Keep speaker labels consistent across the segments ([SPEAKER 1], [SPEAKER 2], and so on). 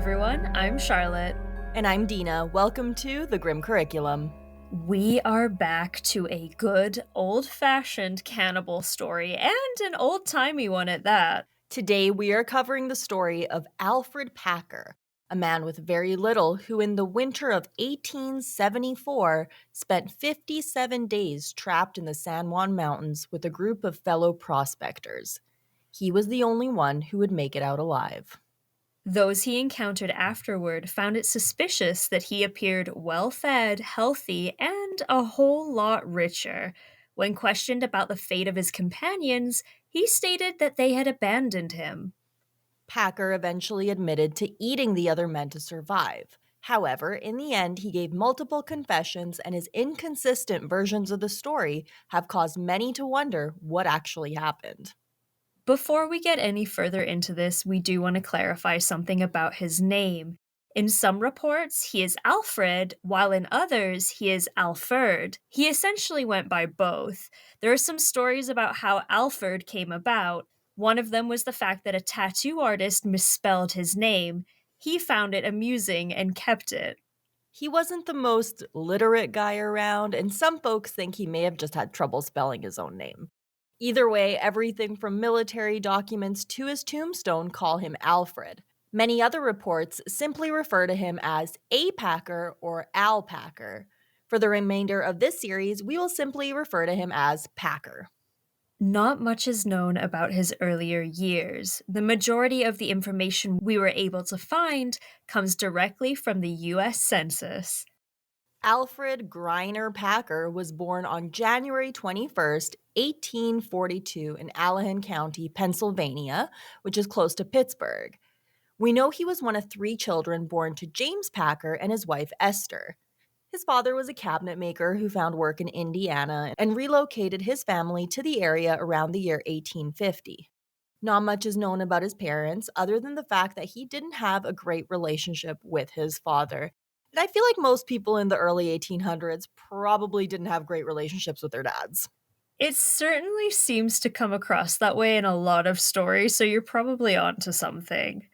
[SPEAKER 1] everyone, I'm Charlotte.
[SPEAKER 2] And I'm Dina. Welcome to the Grim Curriculum.
[SPEAKER 1] We are back to a good old-fashioned cannibal story, and an old-timey one at that.
[SPEAKER 2] Today we are covering the story of Alfred Packer, a man with very little who in the winter of 1874 spent 57 days trapped in the San Juan Mountains with a group of fellow prospectors. He was the only one who would make it out alive.
[SPEAKER 1] Those he encountered afterward found it suspicious that he appeared well-fed, healthy, and a whole lot richer. When questioned about the fate of his companions, he stated that they had abandoned him.
[SPEAKER 2] Packer eventually admitted to eating the other men to survive. However, in the end, he gave multiple confessions, and his inconsistent versions of the story have caused many to wonder what actually happened.
[SPEAKER 1] Before we get any further into this, we do want to clarify something about his name. In some reports, he is Alfred, while in others, he is Alfred. He essentially went by both. There are some stories about how Alfred came about. One of them was the fact that a tattoo artist misspelled his name. He found it amusing and kept it.
[SPEAKER 2] He wasn't the most literate guy around, and some folks think he may have just had trouble spelling his own name. Either way, everything from military documents to his tombstone call him Alfred. Many other reports simply refer to him as A. Packer or Al Packer. For the remainder of this series, we will simply refer to him as Packer.
[SPEAKER 1] Not much is known about his earlier years. The majority of the information we were able to find comes directly from the U.S. Census.
[SPEAKER 2] Alfred Greiner Packer was born on January 21st, 1842 in Allegan County, Pennsylvania, which is close to Pittsburgh. We know he was one of 3 children born to James Packer and his wife Esther. His father was a cabinet maker who found work in Indiana and relocated his family to the area around the year 1850. Not much is known about his parents other than the fact that he didn't have a great relationship with his father. And I feel like most people in the early 1800s probably didn't have great relationships with their dads.
[SPEAKER 1] It certainly seems to come across that way in a lot of stories, so you're probably onto something.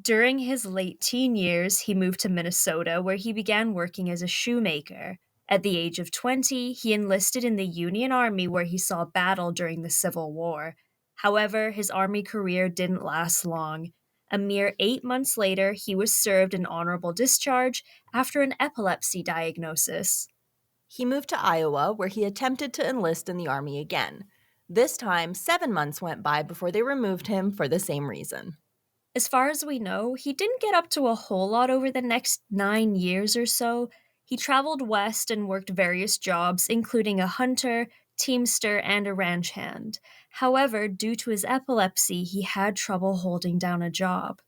[SPEAKER 1] During his late teen years, he moved to Minnesota, where he began working as a shoemaker. At the age of 20, he enlisted in the Union Army, where he saw battle during the Civil War. However, his Army career didn't last long. A mere 8 months later, he was served an honorable discharge after an epilepsy diagnosis.
[SPEAKER 2] He moved to Iowa, where he attempted to enlist in the Army again. This time, 7 months went by before they removed him for the same reason.
[SPEAKER 1] As far as we know, he didn't get up to a whole lot over the next 9 years or so. He traveled west and worked various jobs, including a hunter, teamster, and a ranch hand. However, due to his epilepsy, he had trouble holding down a job.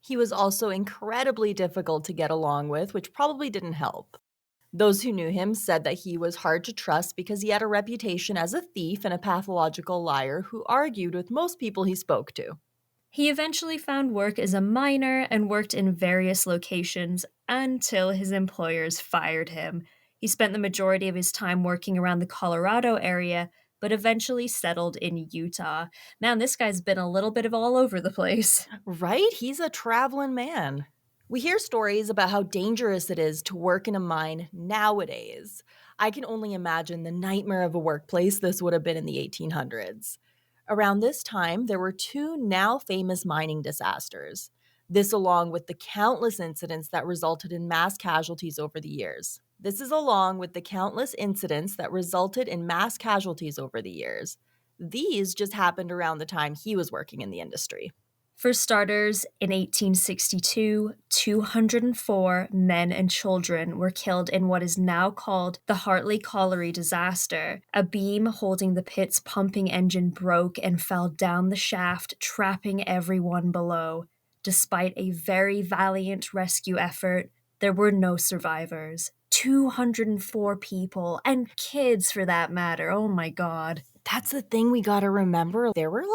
[SPEAKER 2] He was also incredibly difficult to get along with, which probably didn't help. Those who knew him said that he was hard to trust because he had a reputation as a thief and a pathological liar who argued with most people he spoke to.
[SPEAKER 1] He eventually found work as a miner and worked in various locations until his employers fired him. He spent the majority of his time working around the Colorado area, but eventually settled in Utah. Man, this guy's been a little bit of all over the place.
[SPEAKER 2] Right? He's a traveling man. We hear stories about how dangerous it is to work in a mine nowadays. I can only imagine the nightmare of a workplace this would have been in the 1800s. Around this time, there were 2 now famous mining disasters. This, along with the countless incidents that resulted in mass casualties over the years. These just happened around the time he was working in the industry.
[SPEAKER 1] For starters, in 1862, 204 men and children were killed in what is now called the Hartley Colliery disaster. A beam holding the pit's pumping engine broke and fell down the shaft, trapping everyone below. Despite a very valiant rescue effort, there were no survivors. 204 people, and kids for that matter. Oh my god.
[SPEAKER 2] That's the thing we gotta remember. There were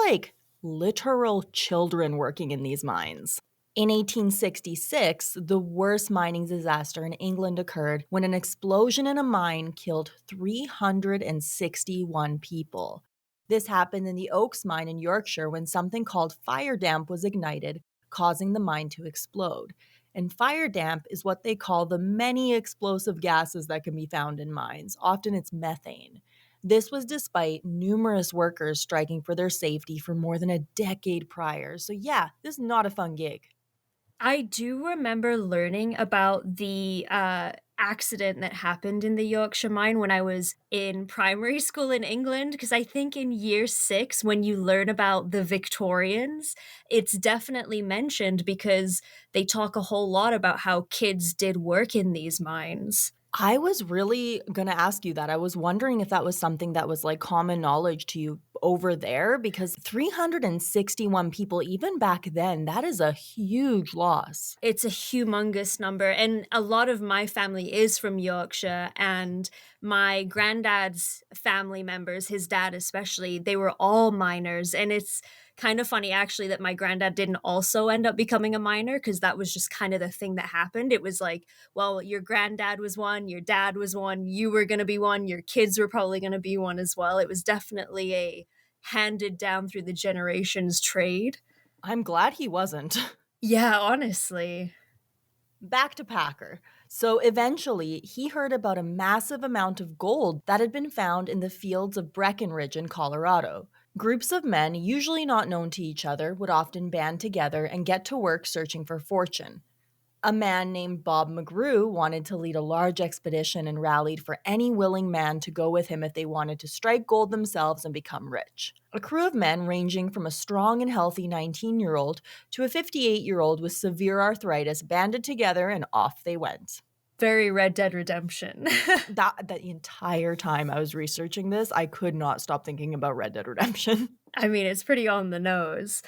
[SPEAKER 2] literal children working in these mines. In 1866, the worst mining disaster in England occurred when an explosion in a mine killed 361 people. This happened in the Oaks mine in Yorkshire when something called fire damp was ignited, causing the mine to explode. And fire damp is what they call the many explosive gases that can be found in mines. Often it's methane. This was despite numerous workers striking for their safety for more than a decade prior. So, yeah, this is not a fun gig.
[SPEAKER 1] I do remember learning about the, accident that happened in the Yorkshire mine when I was in primary school in England. Because I think in year 6, when you learn about the Victorians, it's definitely mentioned because they talk a whole lot about how kids did work in these mines.
[SPEAKER 2] I was really gonna ask you that. I was wondering if that was something that was, like, common knowledge to you over there because 361 people, even back then, that is a huge loss.
[SPEAKER 1] It's a humongous number, and a lot of my family is from Yorkshire, and my granddad's family members, his dad especially, they were all miners, and it's kind of funny actually that my granddad didn't also end up becoming a miner because that was just kind of the thing that happened. It was like, well, your granddad was one, your dad was one, you were gonna be one, your kids were probably gonna be one as well. It was definitely a handed down through the generations trade.
[SPEAKER 2] I'm glad he wasn't.
[SPEAKER 1] Yeah, honestly.
[SPEAKER 2] Back to Packer. So eventually, he heard about a massive amount of gold that had been found in the fields of Breckenridge in Colorado. Groups of men, usually not known to each other, would often band together and get to work searching for fortune. A man named Bob McGrew wanted to lead a large expedition and rallied for any willing man to go with him if they wanted to strike gold themselves and become rich. A crew of men ranging from a strong and healthy 19-year-old to a 58-year-old with severe arthritis banded together and off they went.
[SPEAKER 1] Very Red Dead Redemption.
[SPEAKER 2] That the entire time I was researching this, I could not stop thinking about Red Dead Redemption.
[SPEAKER 1] I mean, it's pretty on the nose.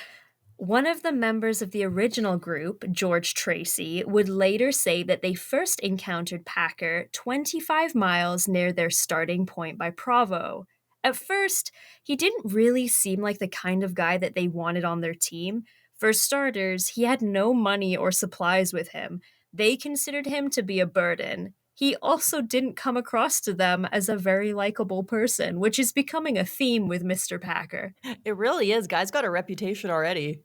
[SPEAKER 1] One of the members of the original group, George Tracy, would later say that they first encountered Packer 25 miles near their starting point by Provo. At first, he didn't really seem like the kind of guy that they wanted on their team. For starters, he had no money or supplies with him. They considered him to be a burden. He also didn't come across to them as a very likable person, which is becoming a theme with Mr. Packer.
[SPEAKER 2] It really is. Guy's got a reputation already.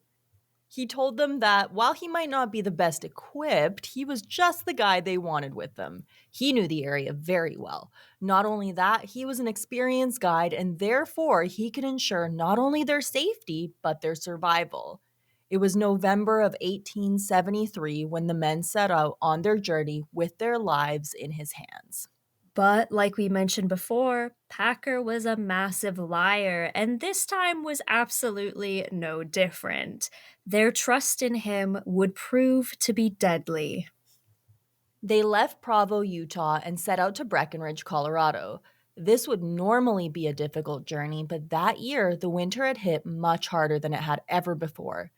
[SPEAKER 2] He told them that while he might not be the best equipped, he was just the guy they wanted with them. He knew the area very well. Not only that, he was an experienced guide, and therefore he could ensure not only their safety, but their survival. It was November of 1873 when the men set out on their journey with their lives in his hands.
[SPEAKER 1] But like we mentioned before, Packer was a massive liar, and this time was absolutely no different. Their trust in him would prove to be deadly.
[SPEAKER 2] They left Provo, Utah, and set out to Breckenridge, Colorado. This would normally be a difficult journey, but that year the winter had hit much harder than it had ever before.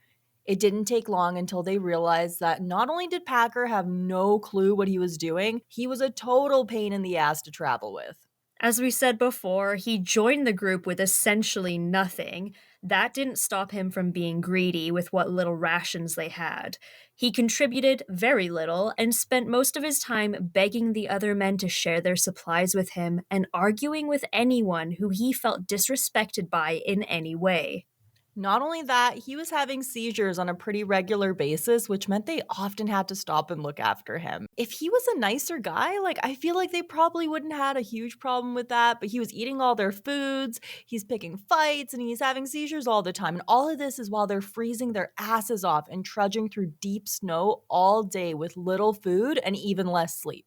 [SPEAKER 2] It didn't take long until they realized that not only did Packer have no clue what he was doing, he was a total pain in the ass to travel with.
[SPEAKER 1] As we said before, he joined the group with essentially nothing. That didn't stop him from being greedy with what little rations they had. He contributed very little and spent most of his time begging the other men to share their supplies with him and arguing with anyone who he felt disrespected by in any way.
[SPEAKER 2] Not only that, he was having seizures on a pretty regular basis, which meant they often had to stop and look after him. If he was a nicer guy, like I feel like they probably wouldn't have had a huge problem with that, but he was eating all their foods, he's picking fights, and he's having seizures all the time. And all of this is while they're freezing their asses off and trudging through deep snow all day with little food and even less sleep.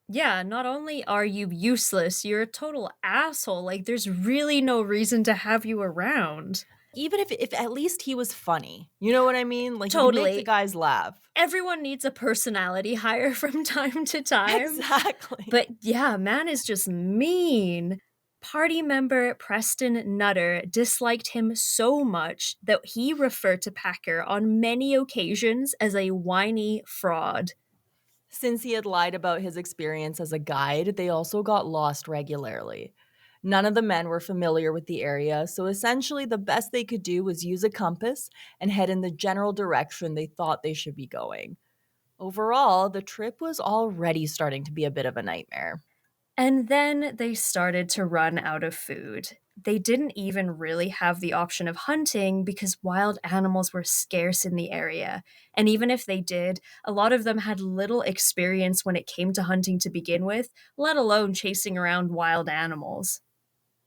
[SPEAKER 1] Yeah, not only are you useless, you're a total asshole. Like, there's really no reason to have you around.
[SPEAKER 2] Even if at least he was funny. You know what I mean? Like, he could make the
[SPEAKER 1] Totally.
[SPEAKER 2] guys laugh.
[SPEAKER 1] Everyone needs a personality hire from time to time.
[SPEAKER 2] Exactly.
[SPEAKER 1] But yeah, man is just mean. Party member Preston Nutter disliked him so much that he referred to Packer on many occasions as a whiny fraud.
[SPEAKER 2] Since he had lied about his experience as a guide, they also got lost regularly. None of the men were familiar with the area, so essentially the best they could do was use a compass and head in the general direction they thought they should be going. Overall, the trip was already starting to be a bit of a nightmare.
[SPEAKER 1] And then they started to run out of food. They didn't even really have the option of hunting because wild animals were scarce in the area. And even if they did, a lot of them had little experience when it came to hunting to begin with, let alone chasing around wild animals.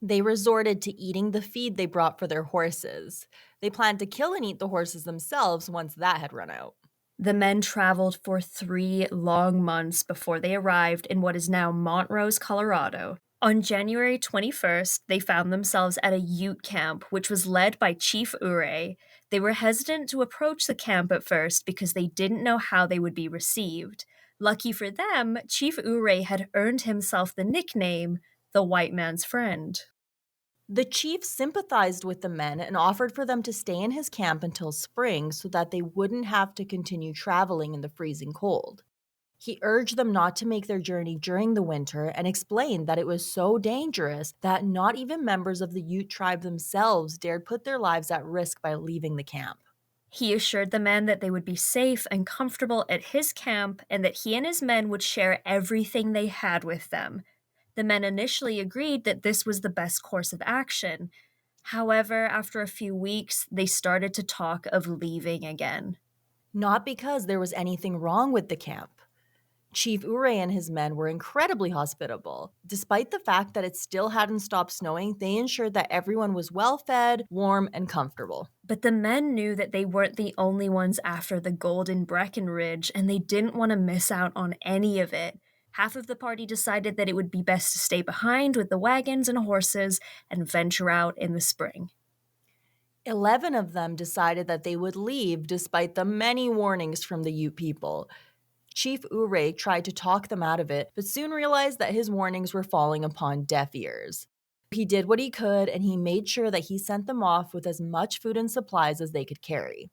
[SPEAKER 2] They resorted to eating the feed they brought for their horses. They planned to kill and eat the horses themselves once that had run out.
[SPEAKER 1] The men traveled for 3 long months before they arrived in what is now Montrose, Colorado. On January 21st, they found themselves at a Ute camp, which was led by Chief Urey. They were hesitant to approach the camp at first because they didn't know how they would be received. Lucky for them, Chief Urey had earned himself the nickname the White Man's Friend.
[SPEAKER 2] The chief sympathized with the men and offered for them to stay in his camp until spring so that they wouldn't have to continue traveling in the freezing cold. He urged them not to make their journey during the winter and explained that it was so dangerous that not even members of the Ute tribe themselves dared put their lives at risk by leaving the camp.
[SPEAKER 1] He assured the men that they would be safe and comfortable at his camp and that he and his men would share everything they had with them. The men initially agreed that this was the best course of action. However, after a few weeks, they started to talk of leaving again.
[SPEAKER 2] Not because there was anything wrong with the camp. Chief Urey and his men were incredibly hospitable. Despite the fact that it still hadn't stopped snowing, they ensured that everyone was well fed, warm, and comfortable.
[SPEAKER 1] But the men knew that they weren't the only ones after the golden Breckenridge, and they didn't want to miss out on any of it. Half of the party decided that it would be best to stay behind with the wagons and horses and venture out in the spring.
[SPEAKER 2] 11 of them decided that they would leave despite the many warnings from the Ute people. Chief Urey tried to talk them out of it, but soon realized that his warnings were falling upon deaf ears. He did what he could, and he made sure that he sent them off with as much food and supplies as they could carry.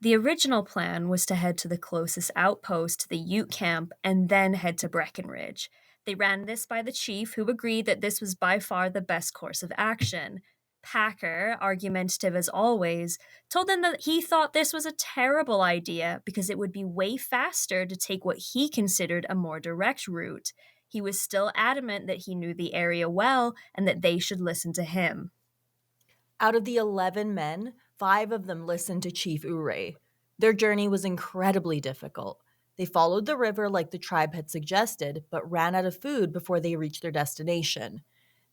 [SPEAKER 1] The original plan was to head to the closest outpost to the Ute camp and then head to Breckenridge. They ran this by the chief, who agreed that this was by far the best course of action. Packer, argumentative as always, told them that he thought this was a terrible idea because it would be way faster to take what he considered a more direct route. He was still adamant that he knew the area well and that they should listen to him.
[SPEAKER 2] Out of the 11 men, 5 of them listened to Chief Urey. Their journey was incredibly difficult. They followed the river like the tribe had suggested, but ran out of food before they reached their destination.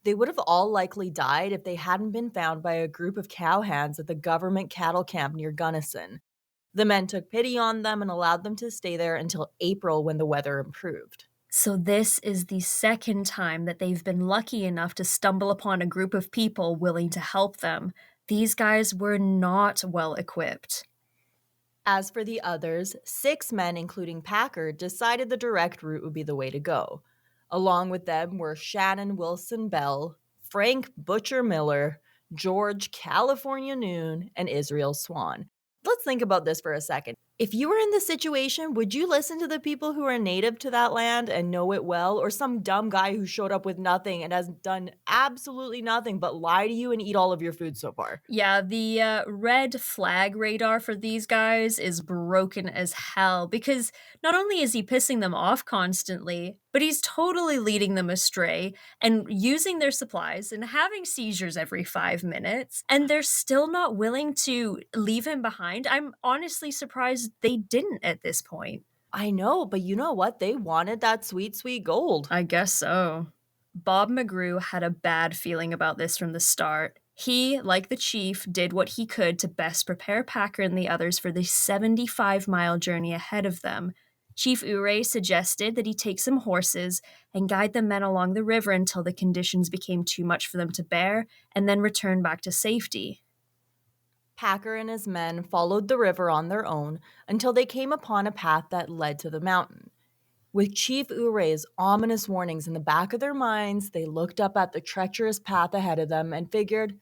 [SPEAKER 2] They would have all likely died if they hadn't been found by a group of cowhands at the government cattle camp near Gunnison. The men took pity on them and allowed them to stay there until April when the weather improved.
[SPEAKER 1] So, this is the second time that they've been lucky enough to stumble upon a group of people willing to help them. These guys were not well equipped.
[SPEAKER 2] As for the others, 6 men, including Packer, decided the direct route would be the way to go. Along with them were Shannon Wilson Bell, Frank Butcher Miller, George California Noon, and Israel Swan. Let's think about this for a second. If you were in this situation, would you listen to the people who are native to that land and know it well, or some dumb guy who showed up with nothing and has done absolutely nothing but lie to you and eat all of your food so far?
[SPEAKER 1] Yeah, the red flag radar for these guys is broken as hell because not only is he pissing them off constantly, but he's totally leading them astray and using their supplies and having seizures every 5 minutes, and they're still not willing to leave him behind. I'm honestly surprised they didn't at this point.
[SPEAKER 2] I know, but you know what? They wanted that sweet, sweet gold.
[SPEAKER 1] I guess so. Bob McGrew had a bad feeling about this from the start. He, like the chief, did what he could to best prepare Packer and the others for the 75-mile journey ahead of them. Chief Urey suggested that he take some horses and guide the men along the river until the conditions became too much for them to bear, and then return back to safety.
[SPEAKER 2] Packer and his men followed the river on their own until they came upon a path that led to the mountain. With Chief Urey's ominous warnings in the back of their minds, they looked up at the treacherous path ahead of them and figured,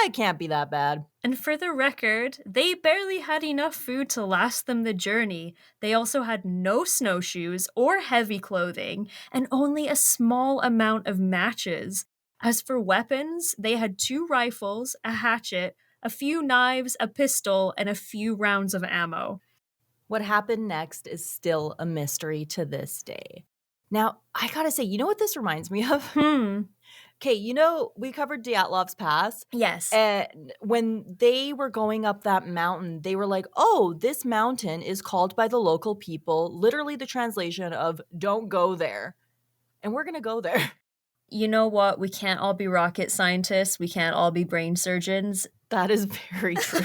[SPEAKER 2] it can't be that bad.
[SPEAKER 1] And for the record, they barely had enough food to last them the journey. They also had no snowshoes or heavy clothing, and only a small amount of matches. As for weapons, they had 2 rifles, a hatchet, a few knives, a pistol, and a few rounds of ammo.
[SPEAKER 2] What happened next is still a mystery to this day. Now, I gotta say, you know what this reminds me of?
[SPEAKER 1] Hmm.
[SPEAKER 2] Okay, we covered Dyatlov's Pass,
[SPEAKER 1] Yes.
[SPEAKER 2] and when they were going up that mountain, they were like, "Oh, this mountain is called by the local people literally the translation of 'don't go there,' and we're gonna go there."
[SPEAKER 1] You know what? We can't all be rocket scientists. We can't all be brain surgeons.
[SPEAKER 2] That is very true.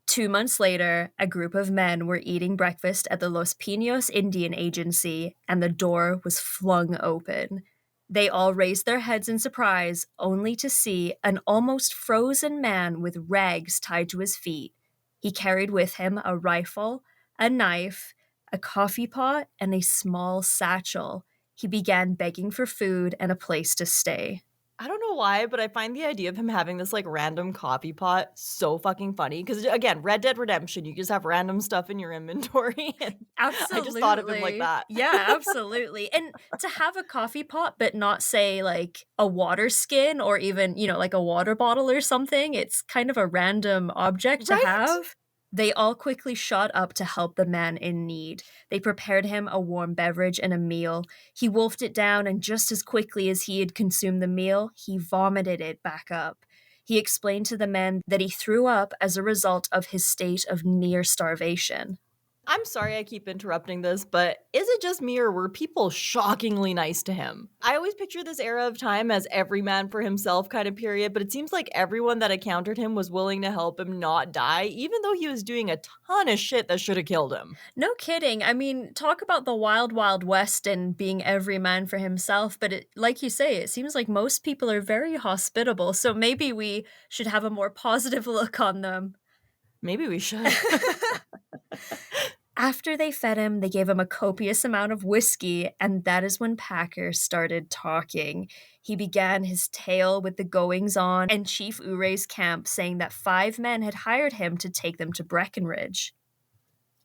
[SPEAKER 1] 2 months later, a group of men were eating breakfast at the Los Pinos Indian Agency, and the door was flung open. They all raised their heads in surprise, only to see an almost frozen man with rags tied to his feet. He carried with him a rifle, a knife, a coffee pot, and a small satchel. He began begging for food and a place to stay.
[SPEAKER 2] I don't know why, but I find the idea of him having this, like, random coffee pot so fucking funny. Because again, Red Dead Redemption, you just have random stuff in your inventory, and I just thought of him like
[SPEAKER 1] Absolutely.
[SPEAKER 2] that.
[SPEAKER 1] Yeah, absolutely. And to have a coffee pot, but not say like a water skin or even, like a water bottle or something, it's kind of a random object to
[SPEAKER 2] Right?
[SPEAKER 1] have. They all quickly shot up to help the man in need. They prepared him a warm beverage and a meal. He wolfed it down, and just as quickly as he had consumed the meal, he vomited it back up. He explained to the men that he threw up as a result of his state of near starvation.
[SPEAKER 2] I'm sorry I keep interrupting this, but is it just me or were people shockingly nice to him? I always picture this era of time as every man for himself kind of period, but it seems like everyone that encountered him was willing to help him not die, even though he was doing a ton of shit that should have killed him.
[SPEAKER 1] No kidding. I mean, talk about the wild, wild west and being every man for himself. But like you say, it seems like most people are very hospitable. So maybe we should have a more positive look on them.
[SPEAKER 2] Maybe we should.
[SPEAKER 1] After they fed him, they gave him a copious amount of whiskey, and that is when Packer started talking. He began his tale with the goings on and Chief Uray's camp, saying that 5 men had hired him to take them to Breckenridge.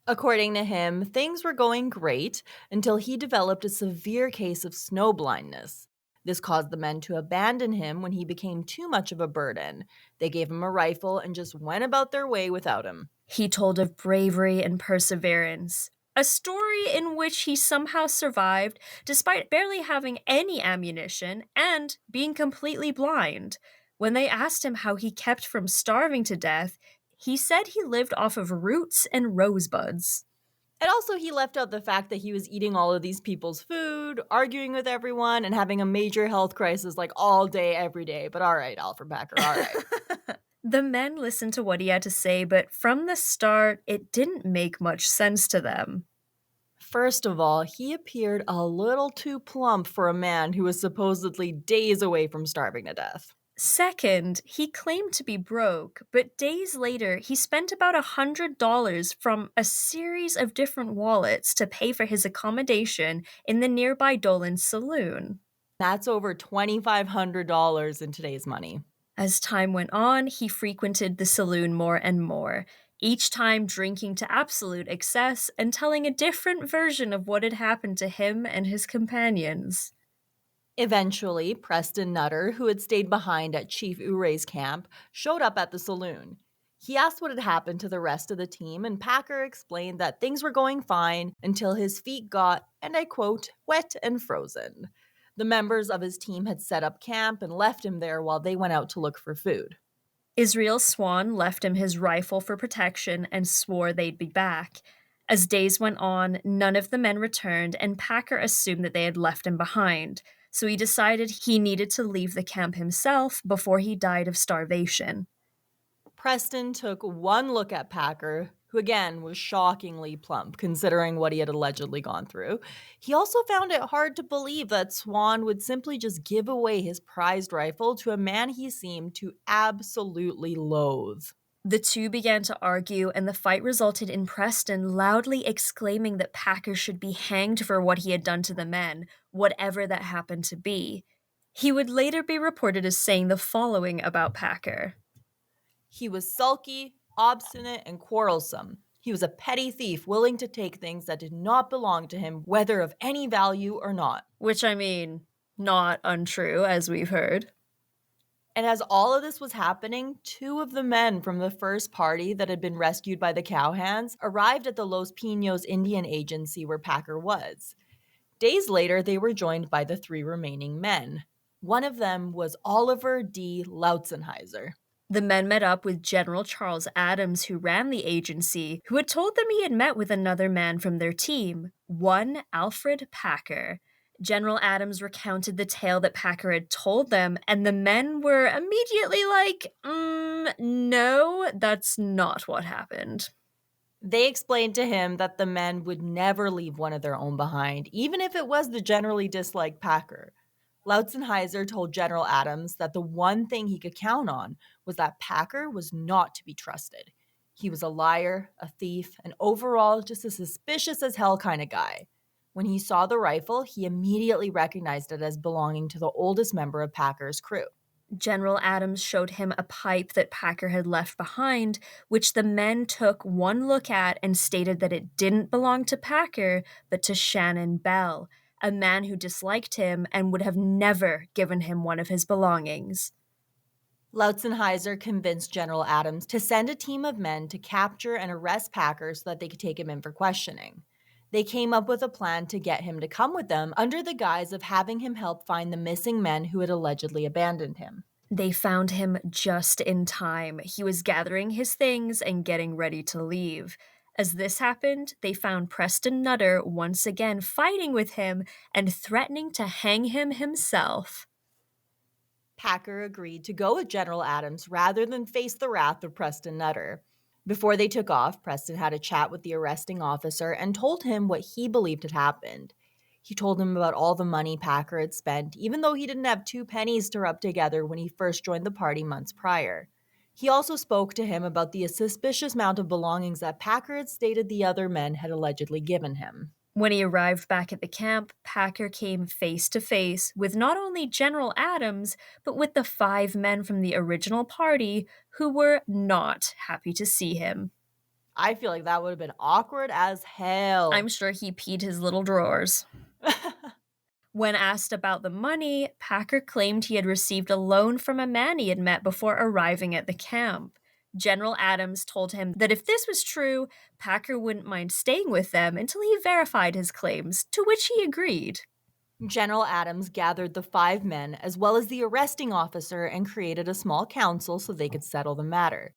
[SPEAKER 2] According to him, things were going great until he developed a severe case of snow blindness. This caused the men to abandon him when he became too much of a burden. They gave him a rifle and just went about their way without him.
[SPEAKER 1] He told of bravery and perseverance, a story in which he somehow survived despite barely having any ammunition and being completely blind. When they asked him how he kept from starving to death, he said he lived off of roots and rosebuds.
[SPEAKER 2] And also, he left out the fact that he was eating all of these people's food, arguing with everyone, and having a major health crisis like all day, every day. But all right, Alfred Packer, all right.
[SPEAKER 1] The men listened to what he had to say, but from the start, it didn't make much sense to them.
[SPEAKER 2] First of all, he appeared a little too plump for a man who was supposedly days away from starving to death.
[SPEAKER 1] Second, he claimed to be broke, but days later, he spent about $100 from a series of different wallets to pay for his accommodation in the nearby Dolan saloon.
[SPEAKER 2] That's over $2,500 in today's money.
[SPEAKER 1] As time went on, he frequented the saloon more and more, each time drinking to absolute excess and telling a different version of what had happened to him and his companions.
[SPEAKER 2] Eventually, Preston Nutter, who had stayed behind at Chief Uray's camp, showed up at the saloon. He asked what had happened to the rest of the team, and Packer explained that things were going fine until his feet got, and I quote, wet and frozen. The members of his team had set up camp and left him there while they went out to look for food.
[SPEAKER 1] Israel Swan left him his rifle for protection and swore they'd be back. As days went on, none of the men returned, and Packer assumed that they had left him behind, so he decided he needed to leave the camp himself before he died of starvation.
[SPEAKER 2] Preston took one look at Packer, who again was shockingly plump considering what he had allegedly gone through. He also found it hard to believe that Swan would simply just give away his prized rifle to a man he seemed to absolutely loathe.
[SPEAKER 1] The two began to argue, and the fight resulted in Preston loudly exclaiming that Packer should be hanged for what he had done to the men, whatever that happened to be. He would later be reported as saying the following about Packer.
[SPEAKER 2] He was sulky, obstinate, and quarrelsome. He was a petty thief willing to take things that did not belong to him, whether of any value or not.
[SPEAKER 1] Which, I mean, not untrue, as we've heard.
[SPEAKER 2] And as all of this was happening, 2 of the men from the first party that had been rescued by the cowhands arrived at the Los Pinos Indian Agency where Packer was. Days later, they were joined by the three remaining men. One of them was Oliver D. Lautzenheiser.
[SPEAKER 1] The men met up with General Charles Adams, who ran the agency, who had told them he had met with another man from their team, one Alfred Packer. General Adams recounted the tale that Packer had told them, and the men were immediately like, no, that's not what happened.
[SPEAKER 2] They explained to him that the men would never leave one of their own behind, even if it was the generally disliked Packer. Lautzenheiser told General Adams that the one thing he could count on was that Packer was not to be trusted. He was a liar, a thief, and overall just a suspicious as hell kind of guy. When he saw the rifle, he immediately recognized it as belonging to the oldest member of Packer's crew.
[SPEAKER 1] General Adams showed him a pipe that Packer had left behind, which the men took one look at and stated that it didn't belong to Packer, but to Shannon Bell, a man who disliked him and would have never given him one of his belongings.
[SPEAKER 2] Lautzenheiser convinced General Adams to send a team of men to capture and arrest Packer so that they could take him in for questioning. They came up with a plan to get him to come with them under the guise of having him help find the missing men who had allegedly abandoned him.
[SPEAKER 1] They found him just in time. He was gathering his things and getting ready to leave. As this happened, they found Preston Nutter once again fighting with him and threatening to hang him himself.
[SPEAKER 2] Packer agreed to go with General Adams rather than face the wrath of Preston Nutter. Before they took off, Preston had a chat with the arresting officer and told him what he believed had happened. He told him about all the money Packer had spent, even though he didn't have two pennies to rub together when he first joined the party months prior. He also spoke to him about the suspicious amount of belongings that Packer had stated the other men had allegedly given him.
[SPEAKER 1] When he arrived back at the camp, Packer came face to face with not only General Adams, but with the 5 men from the original party who were not happy to see him.
[SPEAKER 2] I feel like that would have been awkward as
[SPEAKER 1] I'm
[SPEAKER 2] hell.
[SPEAKER 1] sure he peed his little drawers. When asked about the money, Packer claimed he had received a loan from a man he had met before arriving at the camp. General Adams told him that if this was true, Packer wouldn't mind staying with them until he verified his claims, to which he agreed.
[SPEAKER 2] General Adams gathered the 5 men as well as the arresting officer and created a small council so they could settle the matter.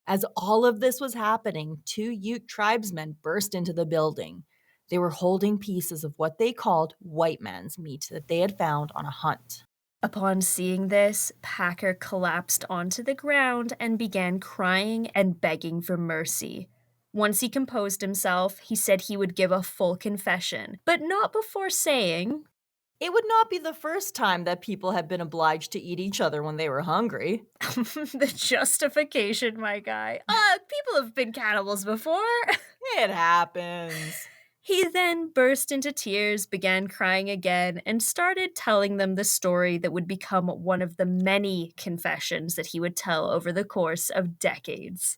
[SPEAKER 2] As all of this was happening, 2 Ute tribesmen burst into the building. They were holding pieces of what they called white man's meat that they had found on a hunt.
[SPEAKER 1] Upon seeing this, Packer collapsed onto the ground and began crying and begging for mercy. Once he composed himself, he said he would give a full confession, but not before saying,
[SPEAKER 2] It would not be the first time that people had been obliged to eat each other when they were hungry.
[SPEAKER 1] the justification, my guy. People have been cannibals before.
[SPEAKER 2] It happens.
[SPEAKER 1] He then burst into tears, began crying again, and started telling them the story that would become one of the many confessions that he would tell over the course of decades.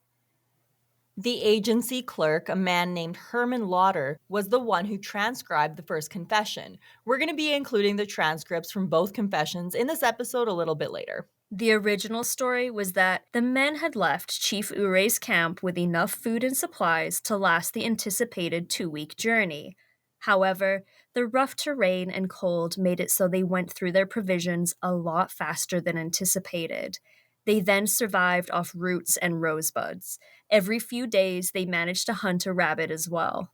[SPEAKER 2] The agency clerk, a man named Herman Lauder, was the one who transcribed the first confession. We're going to be including the transcripts from both confessions in this episode a little bit later.
[SPEAKER 1] The original story was that the men had left Chief Ure's camp with enough food and supplies to last the anticipated 2-week journey. However, the rough terrain and cold made it so they went through their provisions a lot faster than anticipated. They then survived off roots and rosebuds. Every few days, they managed to hunt a rabbit as well.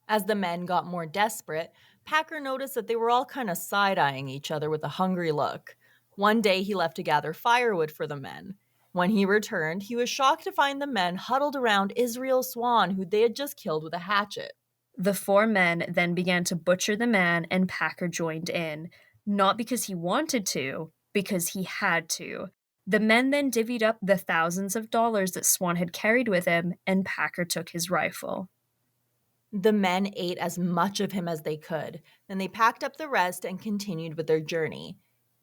[SPEAKER 2] As the men got more desperate, Packer noticed that they were all kind of side-eyeing each other with a hungry look. One day he left to gather firewood for the men. When he returned, he was shocked to find the men huddled around Israel Swan, who they had just killed with a hatchet.
[SPEAKER 1] The 4 men then began to butcher the man, and Packer joined in. Not because he wanted to, because he had to. The men then divvied up the thousands of dollars that Swan had carried with him, and Packer took his rifle.
[SPEAKER 2] The men ate as much of him as they could. Then they packed up the rest and continued with their journey.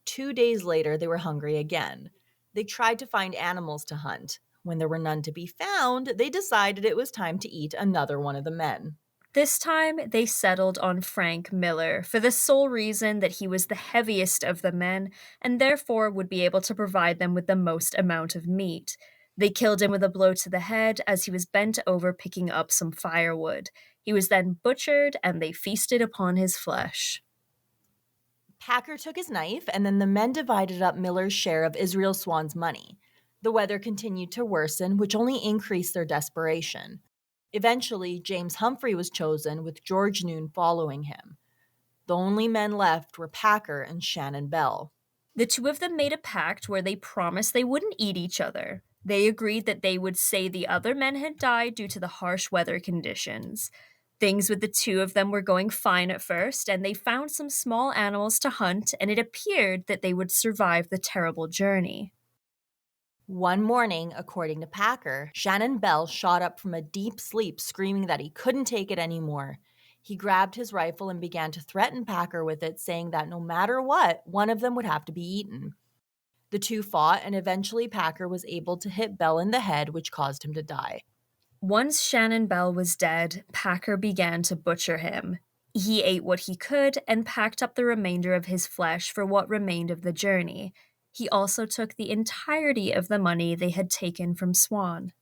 [SPEAKER 2] 2 days later, they were hungry again. They tried to find animals to hunt. When there were none to be found, they decided it was time to eat another one of the men.
[SPEAKER 1] This time, they settled on Frank Miller for the sole reason that he was the heaviest of the men and therefore would be able to provide them with the most amount of meat. They killed him with a blow to the head as he was bent over picking up some firewood. He was then butchered and they feasted upon his flesh.
[SPEAKER 2] Packer took his knife, and then the men divided up Miller's share of Israel Swan's money. The weather continued to worsen, which only increased their desperation. Eventually, James Humphrey was chosen, with George Noon following him. The only men left were Packer and Shannon Bell.
[SPEAKER 1] The two of them made a pact where they promised they wouldn't eat each other. They agreed that they would say the other men had died due to the harsh weather conditions. Things with the two of them were going fine at first, and they found some small animals to hunt, and it appeared that they would survive the terrible journey.
[SPEAKER 2] One morning, according to Packer, Shannon Bell shot up from a deep sleep screaming that he couldn't take it anymore. He grabbed his rifle and began to threaten Packer with it, saying that no matter what, one of them would have to be eaten. The two fought, and eventually Packer was able to hit Bell in the head, which caused him to die.
[SPEAKER 1] Once Shannon Bell was dead, Packer began to butcher him. He ate what he could and packed up the remainder of his flesh for what remained of the journey. He also took the entirety of the money they had taken from Swan.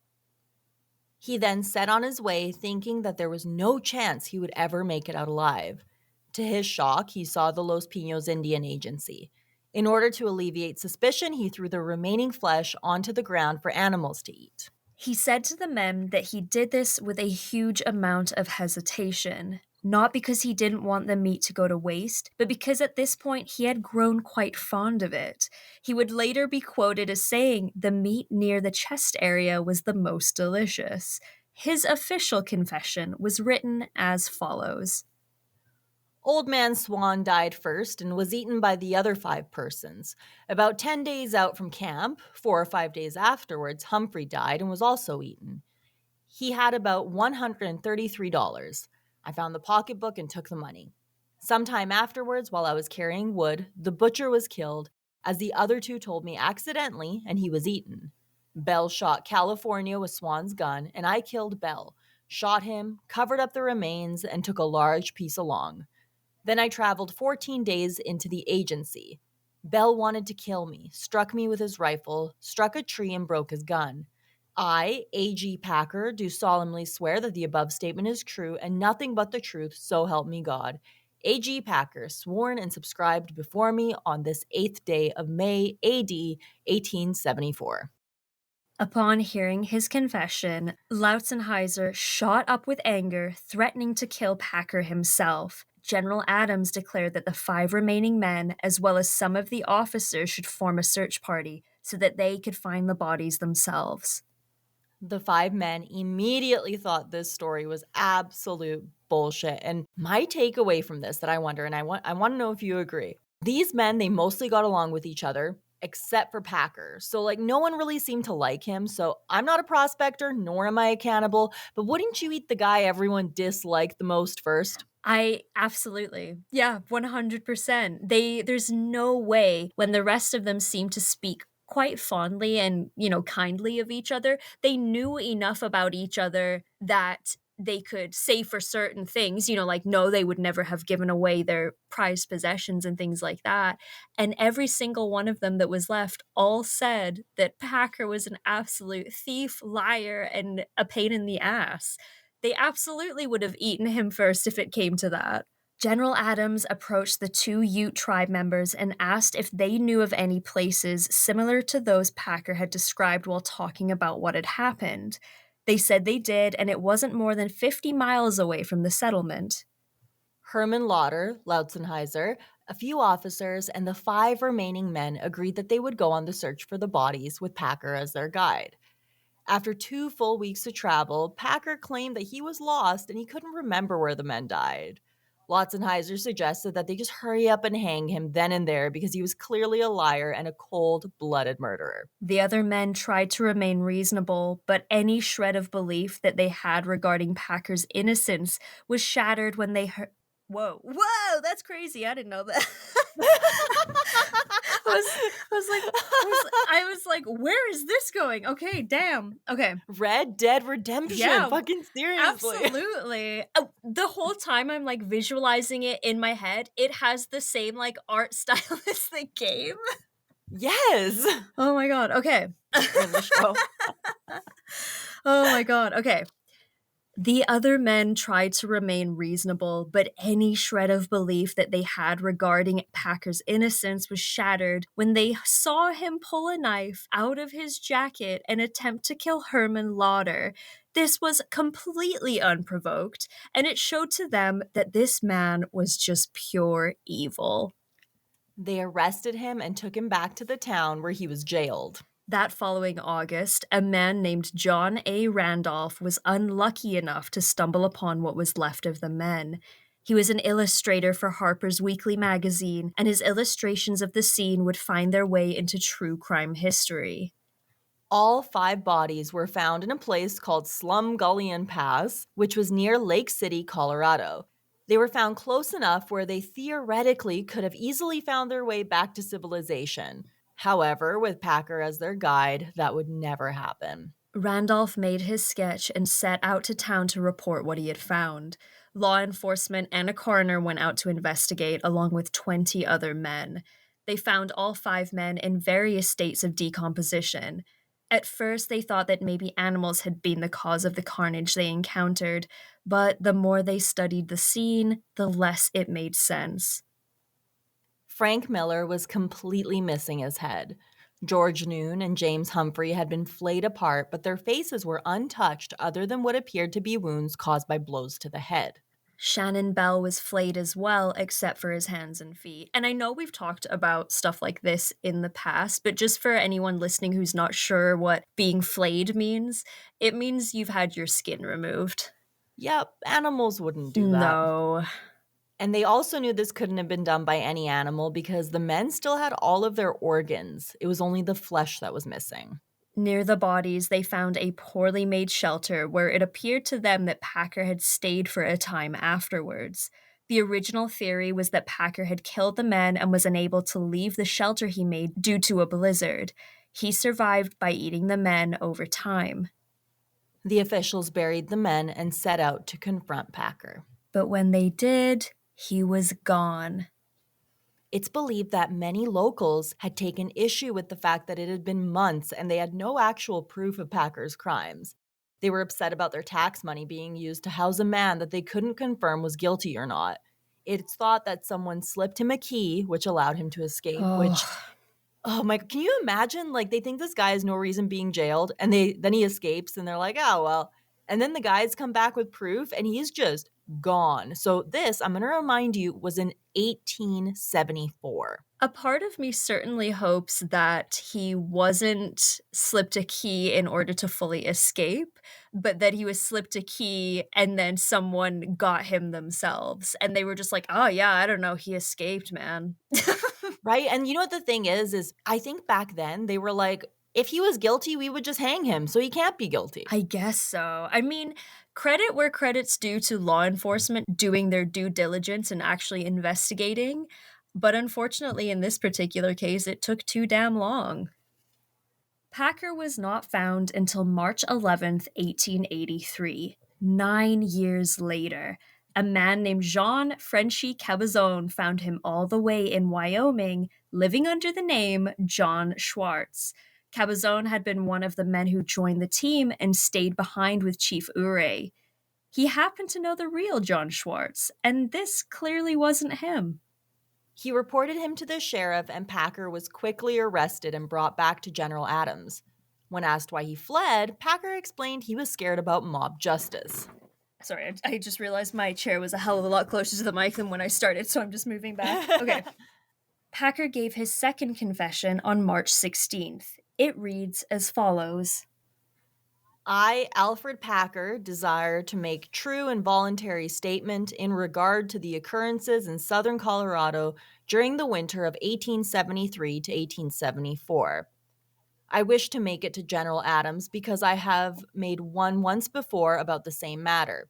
[SPEAKER 2] He then set on his way, thinking that there was no chance he would ever make it out alive. To his shock, he saw the Los Pinos Indian Agency. In order to alleviate suspicion, he threw the remaining flesh onto the ground for animals to eat.
[SPEAKER 1] He said to the men that he did this with a huge amount of hesitation, not because he didn't want the meat to go to waste, but because at this point he had grown quite fond of it. He would later be quoted as saying the meat near the chest area was the most delicious. His official confession was written as follows.
[SPEAKER 2] Old Man Swan died first and was eaten by the other 5 persons. About 10 days out from camp, 4 or 5 days afterwards, Humphrey died and was also eaten. He had about $133. I found the pocketbook and took the money. Sometime afterwards, while I was carrying wood, the butcher was killed, as the other 2 told me accidentally, and he was eaten. Bell shot California with Swan's gun, and I killed Bell, shot him, covered up the remains, and took a large piece along. Then I traveled 14 days into the agency. Bell wanted to kill me, struck me with his rifle, struck a tree, and broke his gun. I, A.G. Packer, do solemnly swear that the above statement is true and nothing but the truth, so help me God. A.G. Packer, sworn and subscribed before me on this 8th day of May, A.D. 1874.
[SPEAKER 1] Upon hearing his confession, Lautzenheiser shot up with anger, threatening to kill Packer himself. General Adams declared that the 5 remaining men, as well as some of the officers, should form a search party so that they could find the bodies themselves.
[SPEAKER 2] The 5 men immediately thought this story was absolute bullshit. And my takeaway from this that I wonder, and I want to know if you agree. These men, they mostly got along with each other, except for Packer. So, like, no one really seemed to like him. So, I'm not a prospector, nor am I a cannibal. But wouldn't you eat the guy everyone disliked the most first?
[SPEAKER 1] I absolutely. Yeah, 100%. There's no way when the rest of them seem to speak quite fondly and, kindly of each other, they knew enough about each other that they could say for certain things, like no, they would never have given away their prized possessions and things like that. And every single one of them that was left all said that Packer was an absolute thief, liar, and a pain in the ass. They absolutely would have eaten him first if it came to that. General Adams approached the 2 Ute tribe members and asked if they knew of any places similar to those Packer had described while talking about what had happened. They said they did, and it wasn't more than 50 miles away from the settlement.
[SPEAKER 2] Herman Lauder, Lautzenheiser, a few officers, and the 5 remaining men agreed that they would go on the search for the bodies with Packer as their guide. After 2 full weeks of travel, Packer claimed that he was lost and he couldn't remember where the men died. Lautzenheiser suggested that they just hurry up and hang him then and there because he was clearly a liar and a cold-blooded murderer.
[SPEAKER 1] The other men tried to remain reasonable, but any shred of belief that they had regarding Packer's innocence was shattered when they heard. Whoa, that's crazy. I didn't know that. I was like, where is this going? Okay, damn. Okay.
[SPEAKER 2] Red Dead Redemption.
[SPEAKER 1] Yeah,
[SPEAKER 2] fucking seriously.
[SPEAKER 1] Absolutely. The whole time I'm like visualizing it in my head, it has the same like art style as the game.
[SPEAKER 2] Yes.
[SPEAKER 1] Oh my god. Okay.
[SPEAKER 2] in the show.
[SPEAKER 1] Oh my god. Okay. The other men tried to remain reasonable, but any shred of belief that they had regarding Packer's innocence was shattered when they saw him pull a knife out of his jacket and attempt to kill Herman Lauder. This was completely unprovoked, and it showed to them that this man was just pure evil.
[SPEAKER 2] They arrested him and took him back to the town where he was jailed.
[SPEAKER 1] That following August, a man named John A. Randolph was unlucky enough to stumble upon what was left of the men. He was an illustrator for Harper's Weekly magazine, and his illustrations of the scene would find their way into true crime history.
[SPEAKER 2] All 5 bodies were found in a place called Slumgullion Pass, which was near Lake City, Colorado. They were found close enough where they theoretically could have easily found their way back to civilization. However, with Packer as their guide, that would never happen.
[SPEAKER 1] Randolph made his sketch and set out to town to report what he had found. Law enforcement and a coroner went out to investigate, along with 20 other men. They found all 5 men in various states of decomposition. At first, they thought that maybe animals had been the cause of the carnage they encountered, but the more they studied the scene, the less it made sense.
[SPEAKER 2] Frank Miller was completely missing his head. George Noon and James Humphrey had been flayed apart, but their faces were untouched other than what appeared to be wounds caused by blows to the head.
[SPEAKER 1] Shannon Bell was flayed as well, except for his hands and feet. And I know we've talked about stuff like this in the past, but just for anyone listening who's not sure what being flayed means, it means you've had your skin removed.
[SPEAKER 2] Yep, animals wouldn't do that.
[SPEAKER 1] No.
[SPEAKER 2] And they also knew this couldn't have been done by any animal because the men still had all of their organs. It was only the flesh that was missing.
[SPEAKER 1] Near the bodies, they found a poorly made shelter where it appeared to them that Packer had stayed for a time afterwards. The original theory was that Packer had killed the men and was unable to leave the shelter he made due to a blizzard. He survived by eating the men over time.
[SPEAKER 2] The officials buried the men and set out to confront Packer.
[SPEAKER 1] But when they did, he was gone.
[SPEAKER 2] It's believed that many locals had taken issue with the fact that it had been months and they had no actual proof of Packer's crimes. They were upset about their tax money being used to house a man that they couldn't confirm was guilty or not. It's thought that someone slipped him a key, which allowed him to escape, oh my, can you imagine? Like, they think this guy has no reason being jailed, and then he escapes, and they're like, oh, well. And then the guys come back with proof, and he's just gone. So this, I'm going to remind you, was in 1874.
[SPEAKER 1] A part of me certainly hopes that he wasn't slipped a key in order to fully escape, but that he was slipped a key and then someone got him themselves. And they were just like, oh, yeah, I don't know, he escaped, man.
[SPEAKER 2] Right? And you know what the thing is I think back then they were like, if he was guilty, we would just hang him. So he can't be guilty.
[SPEAKER 1] I guess so. I mean, credit where credit's due to law enforcement doing their due diligence and actually investigating. But unfortunately, in this particular case, it took too damn long. Packer was not found until March 11th, 1883, 9 years later. A man named Jean Frenchy Cabazon found him all the way in Wyoming, living under the name John Schwartz. Cabazon had been one of the men who joined the team and stayed behind with Chief Urey. He happened to know the real John Schwartz, and this clearly wasn't him.
[SPEAKER 2] He reported him to the sheriff, and Packer was quickly arrested and brought back to General Adams. When asked why he fled, Packer explained he was scared about mob justice.
[SPEAKER 1] Sorry, I just realized my chair was a hell of a lot closer to the mic than when I started, so I'm just moving back. Okay. Packer gave his second confession on March 16th. It reads as follows.
[SPEAKER 2] I, Alfred Packer, desire to make true and voluntary statement in regard to the occurrences in southern Colorado during the winter of 1873 to 1874. I wish to make it to General Adams because I have made one once before about the same matter.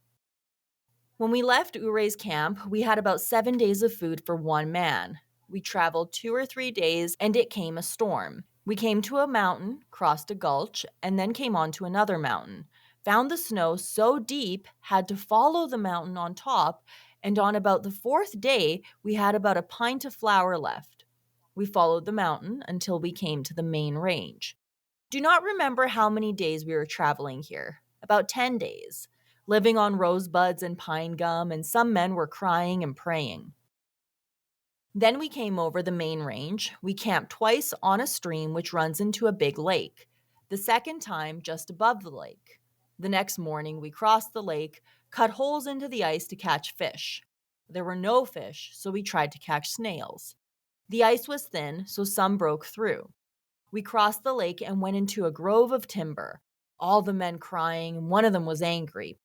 [SPEAKER 2] When we left Urey's camp, we had about 7 days of food for one man. We traveled 2 or 3 days, and it came a storm. We came to a mountain, crossed a gulch, and then came on to another mountain. Found the snow so deep, had to follow the mountain on top, and on about the 4th day, we had about a pint of flour left. We followed the mountain until we came to the main range. Do not remember how many days we were traveling here. About 10 days. Living on rosebuds and pine gum, and some men were crying and praying. Then we came over the main range. We camped twice on a stream which runs into a big lake. The second time just above the lake. The next morning we crossed the lake, cut holes into the ice to catch fish. There were no fish, so we tried to catch snails. The ice was thin, so some broke through. We crossed the lake and went into a grove of timber. All the men crying, and one of them was angry.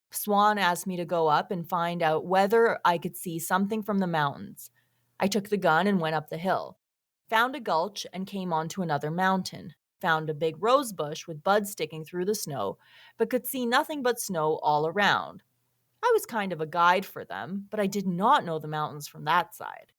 [SPEAKER 2] Swan asked me to go up and find out whether I could see something from the mountains. I took the gun and went up the hill. Found a gulch and came onto another mountain. Found a big rose bush with buds sticking through the snow, but could see nothing but snow all around. I was kind of a guide for them, but I did not know the mountains from that side.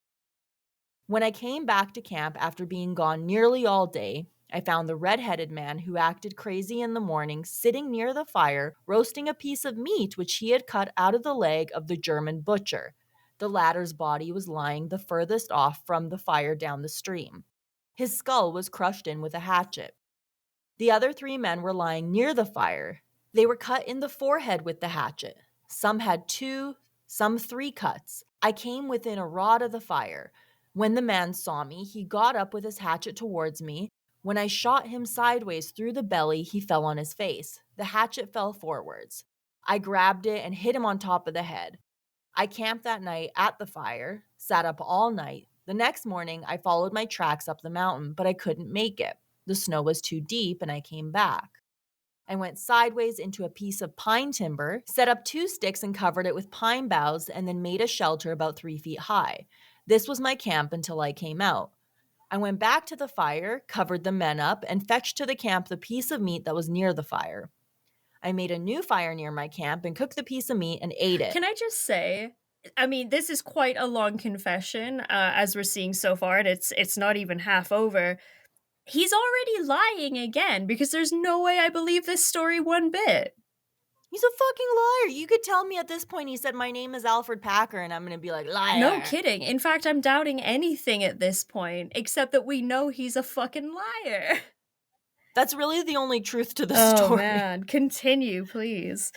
[SPEAKER 2] When I came back to camp after being gone nearly all day, I found the red-headed man who acted crazy in the morning sitting near the fire, roasting a piece of meat which he had cut out of the leg of the German butcher. The latter's body was lying the furthest off from the fire down the stream. His skull was crushed in with a hatchet. The other three men were lying near the fire. They were cut in the forehead with the hatchet. Some had 2, some 3 cuts. I came within a rod of the fire. When the man saw me, he got up with his hatchet towards me. When I shot him sideways through the belly, he fell on his face. The hatchet fell forwards. I grabbed it and hit him on top of the head. I camped that night at the fire, sat up all night. The next morning, I followed my tracks up the mountain, but I couldn't make it. The snow was too deep and I came back. I went sideways into a piece of pine timber, set up 2 sticks and covered it with pine boughs, and then made a shelter about 3 feet high. This was my camp until I came out. I went back to the fire, covered the men up, and fetched to the camp the piece of meat that was near the fire. I made a new fire near my camp and cooked the piece of meat and ate it.
[SPEAKER 1] Can I just say, I mean, this is quite a long confession, as we're seeing so far, and it's not even half over. He's already lying again because there's no way I believe this story one bit.
[SPEAKER 2] He's a fucking liar. You could tell me at this point he said, "My name is Alfred Packer," and I'm going to be like,
[SPEAKER 1] No
[SPEAKER 2] liar.
[SPEAKER 1] kidding. In fact, I'm doubting anything at this point, except that we know he's a fucking liar.
[SPEAKER 2] That's really the only truth to the
[SPEAKER 1] Oh
[SPEAKER 2] story.
[SPEAKER 1] man, continue, please.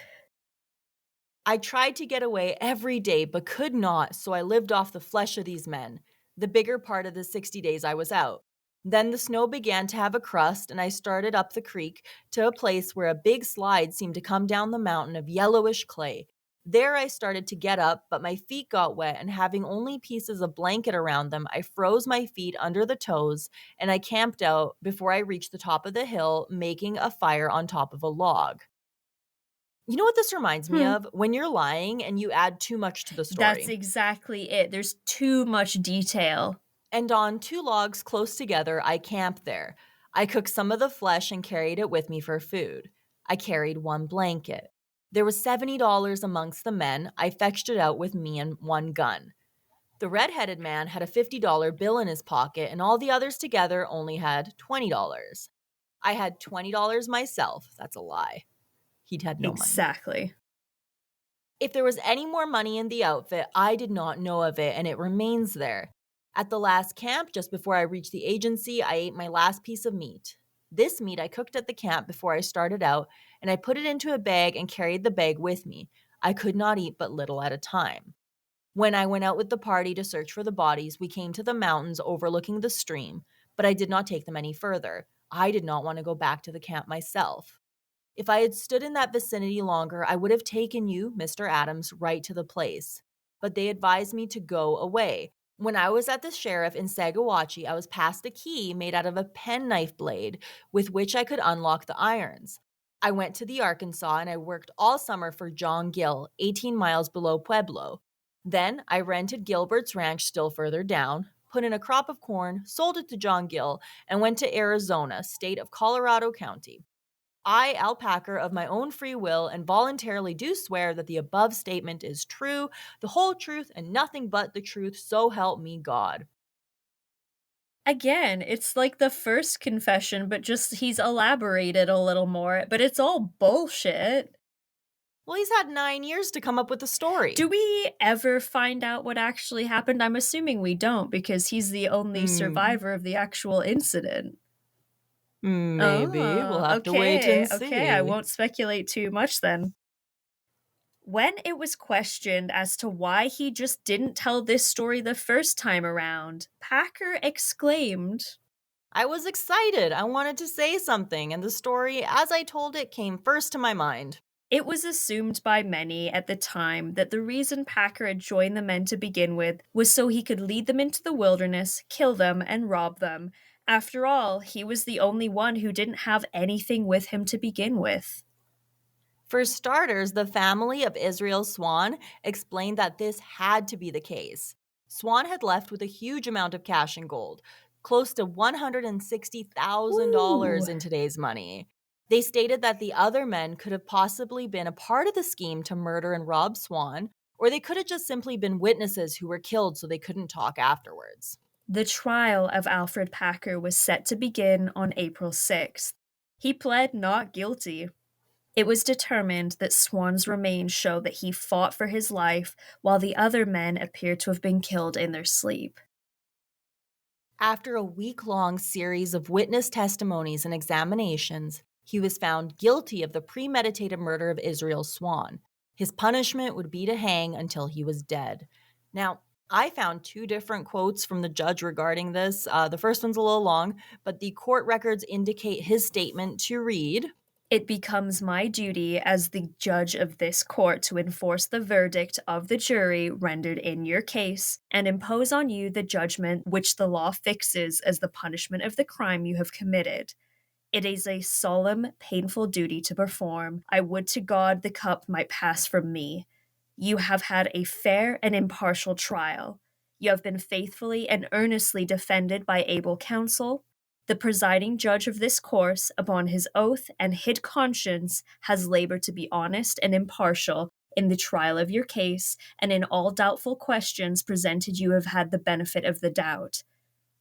[SPEAKER 2] I tried to get away every day, but could not, so I lived off the flesh of these men, the bigger part of the 60 days I was out. Then the snow began to have a crust, and I started up the creek to a place where a big slide seemed to come down the mountain of yellowish clay. There I started to get up, but my feet got wet, and having only pieces of blanket around them, I froze my feet under the toes, and I camped out before I reached the top of the hill, making a fire on top of a log. You know what this reminds me
[SPEAKER 1] Hmm.
[SPEAKER 2] of? When you're lying and you add too much to the
[SPEAKER 1] That's
[SPEAKER 2] story.
[SPEAKER 1] exactly it. There's too much detail.
[SPEAKER 2] And on 2 logs close together, I camped there. I cooked some of the flesh and carried it with me for food. I carried 1 blanket. There was $70 amongst the men. I fetched it out with me and 1 gun. The red-headed man had a $50 bill in his pocket, and all the others together only had $20. I had $20 myself. That's a lie. He'd had no money.
[SPEAKER 1] Exactly.
[SPEAKER 2] If there was any more money in the outfit, I did not know of it, and it remains there. At the last camp, just before I reached the agency, I ate my last piece of meat. This meat I cooked at the camp before I started out, and I put it into a bag and carried the bag with me. I could not eat but little at a time. When I went out with the party to search for the bodies, we came to the mountains overlooking the stream, but I did not take them any further. I did not want to go back to the camp myself. If I had stood in that vicinity longer, I would have taken you, Mr. Adams, right to the place. But they advised me to go away. When I was at the sheriff in Saguache, I was passed a key made out of a penknife blade with which I could unlock the irons. I went to the Arkansas and I worked all summer for John Gill, 18 miles below Pueblo. Then I rented Gilbert's ranch still further down, put in a crop of corn, sold it to John Gill, and went to Arizona, state of Colorado County. I, Al Packer, of my own free will and voluntarily do swear that the above statement is true, the whole truth, and nothing but the truth, so help me God.
[SPEAKER 1] Again, it's like the first confession, but just he's elaborated a little more, but it's all bullshit.
[SPEAKER 2] Well, he's had 9 years to come up with a story.
[SPEAKER 1] Do we ever find out what actually happened? I'm assuming we don't because he's the only survivor of the actual incident.
[SPEAKER 2] Maybe. We'll
[SPEAKER 1] Oh,
[SPEAKER 2] have to wait
[SPEAKER 1] okay,
[SPEAKER 2] and
[SPEAKER 1] okay, I
[SPEAKER 2] see.
[SPEAKER 1] won't speculate too much then. When it was questioned as to why he just didn't tell this story the first time around, Packer exclaimed,
[SPEAKER 2] I was excited. I wanted to say something, and the story, as I told it, came first to my mind.
[SPEAKER 1] it was assumed by many at the time that the reason Packer had joined the men to begin with was so he could lead them into the wilderness, kill them, and rob them. After all, he was the only one who didn't have anything with him to begin with.
[SPEAKER 2] For starters, the family of Israel Swan explained that this had to be the case. Swan had left with a huge amount of cash and gold, close to
[SPEAKER 1] Ooh.
[SPEAKER 2] $160,000 in today's money. They stated that the other men could have possibly been a part of the scheme to murder and rob Swan, or they could have just simply been witnesses who were killed so they couldn't talk afterwards.
[SPEAKER 1] The trial of Alfred Packer was set to begin on April 6th. He pled not guilty. It was determined that Swan's remains show that he fought for his life, while the other men appear to have been killed in their sleep.
[SPEAKER 2] After a week long series of witness testimonies and examinations, he was found guilty of the premeditated murder of Israel Swan. His punishment would be to hang until he was dead. Now, I found two different quotes from the judge regarding this. The first one's a little long, but the court records indicate his statement to read.
[SPEAKER 1] It becomes my duty as the judge of this court to enforce the verdict of the jury rendered in your case and impose on you the judgment which the law fixes as the punishment of the crime you have committed. It is a solemn, painful duty to perform. I would to God the cup might pass from me. You have had a fair and impartial trial. You have been faithfully and earnestly defended by able counsel. The presiding judge of this course, upon his oath and hid conscience, has labored to be honest and impartial in the trial of your case, and in all doubtful questions presented you have had the benefit of the doubt.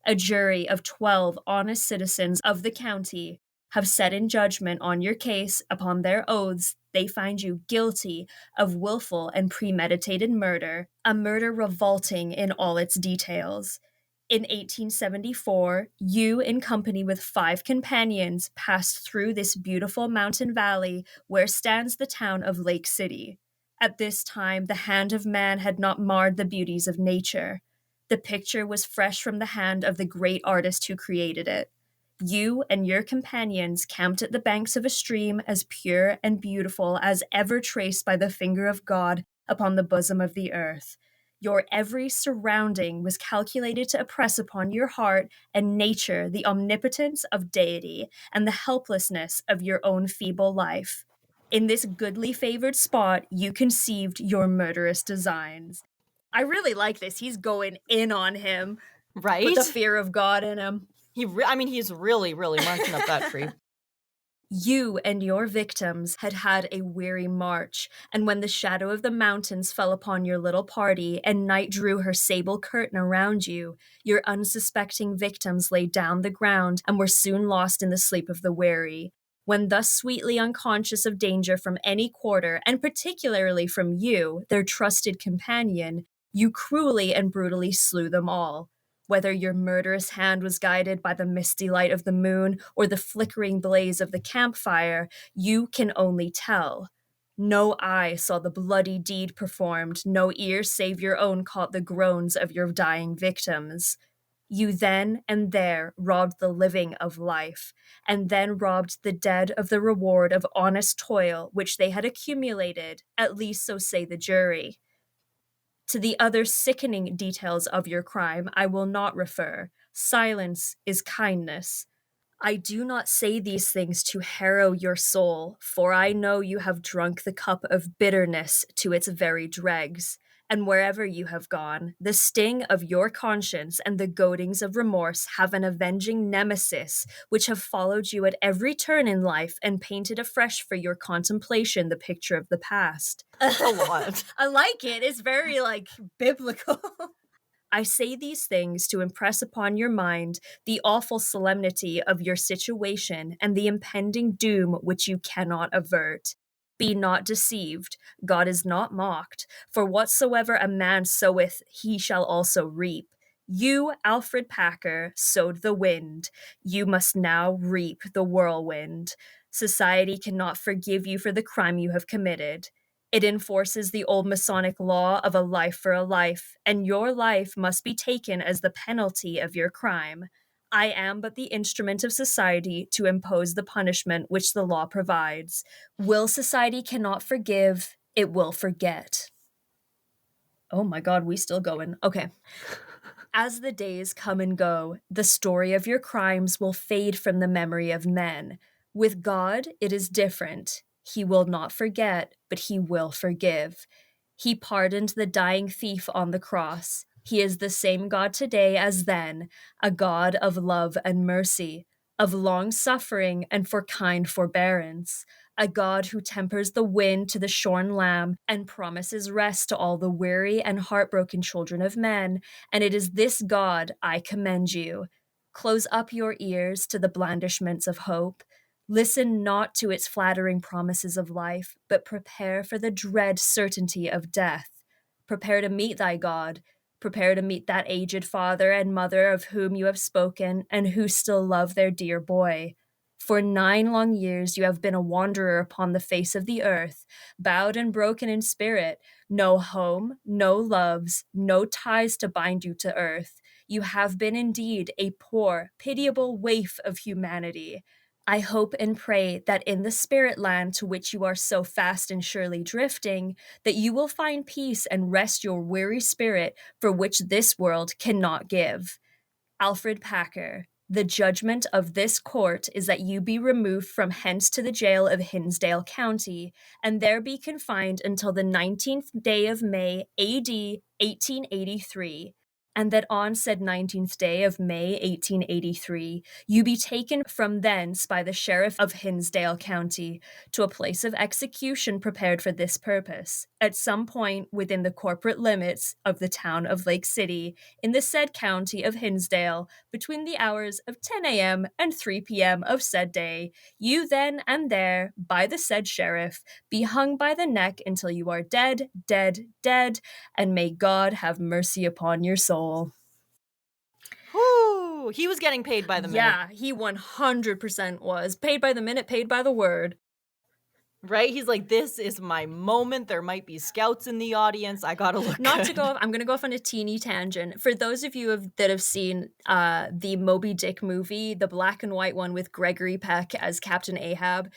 [SPEAKER 1] A jury of 12 honest citizens of the county have sat in judgment on your case. Upon their oaths, they find you guilty of willful and premeditated murder, a murder revolting in all its details. In 1874, you, in company with 5 companions, passed through this beautiful mountain valley where stands the town of Lake City. At this time, the hand of man had not marred the beauties of nature. The picture was fresh from the hand of the great artist who created it. You and your companions camped at the banks of a stream as pure and beautiful as ever traced by the finger of God upon the bosom of the earth. Your every surrounding was calculated to impress upon your heart and nature the omnipotence of deity and the helplessness of your own feeble life. In this goodly favored spot, you conceived your murderous designs. I really like this. He's going in on him with the
[SPEAKER 2] Right?
[SPEAKER 1] fear of God in him.
[SPEAKER 2] He's really, really munching up that tree.
[SPEAKER 1] You and your victims had had a weary march, and when the shadow of the mountains fell upon your little party and night drew her sable curtain around you, your unsuspecting victims lay down the ground and were soon lost in the sleep of the weary. When thus sweetly unconscious of danger from any quarter, and particularly from you, their trusted companion, you cruelly and brutally slew them all. Whether your murderous hand was guided by the misty light of the moon or the flickering blaze of the campfire, you can only tell. No eye saw the bloody deed performed, no ear save your own caught the groans of your dying victims. You then and there robbed the living of life, and then robbed the dead of the reward of honest toil which they had accumulated, at least so say the jury. To the other sickening details of your crime I will not refer. Silence is kindness. I do not say these things to harrow your soul, for I know you have drunk the cup of bitterness to its very dregs. And wherever you have gone, the sting of your conscience and the goadings of remorse have an avenging nemesis, which have followed you at every turn in life and painted afresh for your contemplation the picture of the past.
[SPEAKER 2] It's a lot.
[SPEAKER 1] I like it. It's very, like, biblical. I say these things to impress upon your mind the awful solemnity of your situation and the impending doom which you cannot avert. Be not deceived. God is not mocked, for whatsoever a man soweth, he shall also reap. You, Alfred Packer, sowed the wind. You must now reap the whirlwind. Society cannot forgive you for the crime you have committed. It enforces the old Masonic law of a life for a life, and your life must be taken as the penalty of your crime. I am but the instrument of society to impose the punishment which the law provides. Will society cannot forgive, it will forget. Oh my god, we still going. Okay. As the days come and go, the story of your crimes will fade from the memory of men. With God, it is different. He will not forget, but he will forgive. He pardoned the dying thief on the cross. He is the same God today as then, a God of love and mercy, of long suffering and for kind forbearance, a God who tempers the wind to the shorn lamb and promises rest to all the weary and heartbroken children of men. And it is this God I commend you. Close up your ears to the blandishments of hope. Listen not to its flattering promises of life, but prepare for the dread certainty of death. Prepare to meet thy God. Prepare to meet that aged father and mother of whom you have spoken, and who still love their dear boy. For 9 long years you have been a wanderer upon the face of the earth, bowed and broken in spirit, no home, no loves, no ties to bind you to earth. You have been indeed a poor, pitiable waif of humanity. I hope and pray that in the spirit land to which you are so fast and surely drifting, that you will find peace and rest your weary spirit for which this world cannot give. Alfred Packer, the judgment of this court is that you be removed from hence to the jail of Hinsdale County, and there be confined until the 19th day of May, A.D. 1883, and that on said 19th day of May 1883, you be taken from thence by the sheriff of Hinsdale County to a place of execution prepared for this purpose, at some point within the corporate limits of the town of Lake City, in the said county of Hinsdale, between the hours of 10 a.m. and 3 p.m. of said day, you then and there, by the said sheriff, be hung by the neck until you are dead, dead, dead, and may God have mercy upon your soul.
[SPEAKER 2] Whoo! He was getting paid by the minute.
[SPEAKER 1] Yeah, he 100% was. Paid by the minute, paid by the word.
[SPEAKER 2] Right? He's like, this is my moment. There might be scouts in the audience. I gotta look
[SPEAKER 1] Not
[SPEAKER 2] good.
[SPEAKER 1] to go off, I'm going to go off on a teeny tangent. For those of you that have seen the Moby Dick movie, the black and white one with Gregory Peck as Captain Ahab,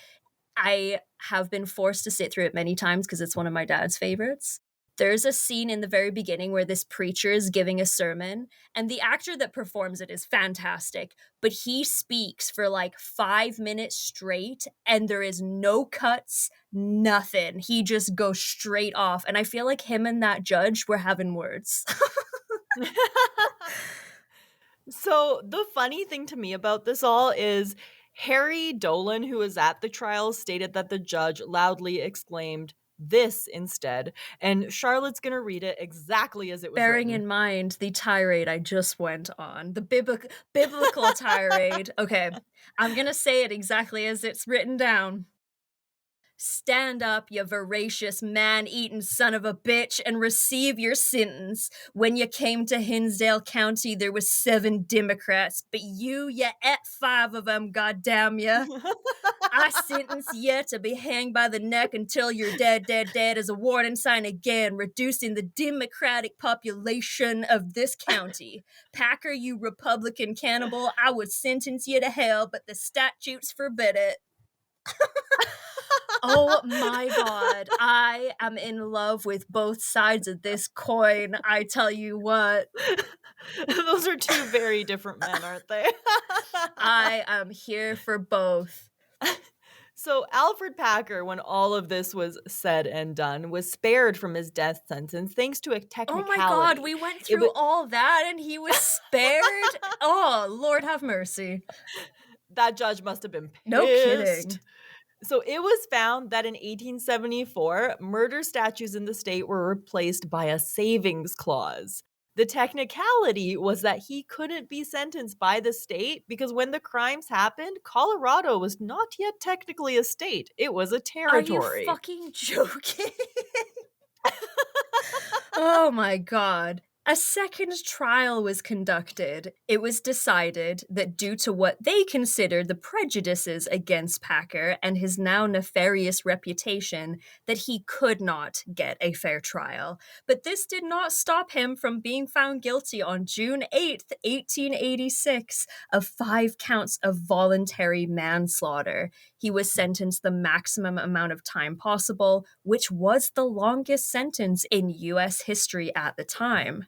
[SPEAKER 1] I have been forced to sit through it many times because it's one of my dad's favorites. There's a scene in the very beginning where this preacher is giving a sermon, and the actor that performs it is fantastic, but he speaks for like 5 minutes straight, and there is no cuts, nothing. He just goes straight off, and I feel like him and that judge were having words.
[SPEAKER 2] So the funny thing to me about this all is Harry Dolan, who was at the trial, stated that the judge loudly exclaimed, "This" instead, and Charlotte's gonna read it exactly as it was
[SPEAKER 1] Bearing
[SPEAKER 2] written.
[SPEAKER 1] in mind the tirade I just went on, the biblical tirade. Okay, I'm gonna say it exactly as it's written down. Stand up, you voracious man-eating son of a bitch, and receive your sentence. When you came to Hinsdale County, there was 7 Democrats, but you ate 5 of them, goddamn ya. I sentence you to be hanged by the neck until you're dead, dead, dead as a warning sign again, reducing the Democratic population of this county. Packer, you Republican cannibal, I would sentence you to hell, but the statutes forbid it. Oh my god, I am in love with both sides of this coin, I tell you what.
[SPEAKER 2] Those are 2 very different men, aren't they?
[SPEAKER 1] I am here for both.
[SPEAKER 2] So Alfred Packer, when all of this was said and done, was spared from his death sentence thanks to a
[SPEAKER 1] Oh
[SPEAKER 2] technicality.
[SPEAKER 1] my god, we went through all that and he was spared? Oh, Lord have mercy.
[SPEAKER 2] That judge must have been pissed.
[SPEAKER 1] No kidding.
[SPEAKER 2] So it was found that in 1874, murder statutes in the state were replaced by a savings clause. The technicality was that he couldn't be sentenced by the state because when the crimes happened, Colorado was not yet technically a state. It was a territory.
[SPEAKER 1] Are you fucking joking? Oh my god. A second trial was conducted. It was decided that due to what they considered the prejudices against Packer and his now nefarious reputation, that he could not get a fair trial. But this did not stop him from being found guilty on June 8th, 1886, of 5 counts of voluntary manslaughter. He was sentenced the maximum amount of time possible, which was the longest sentence in US history at the time.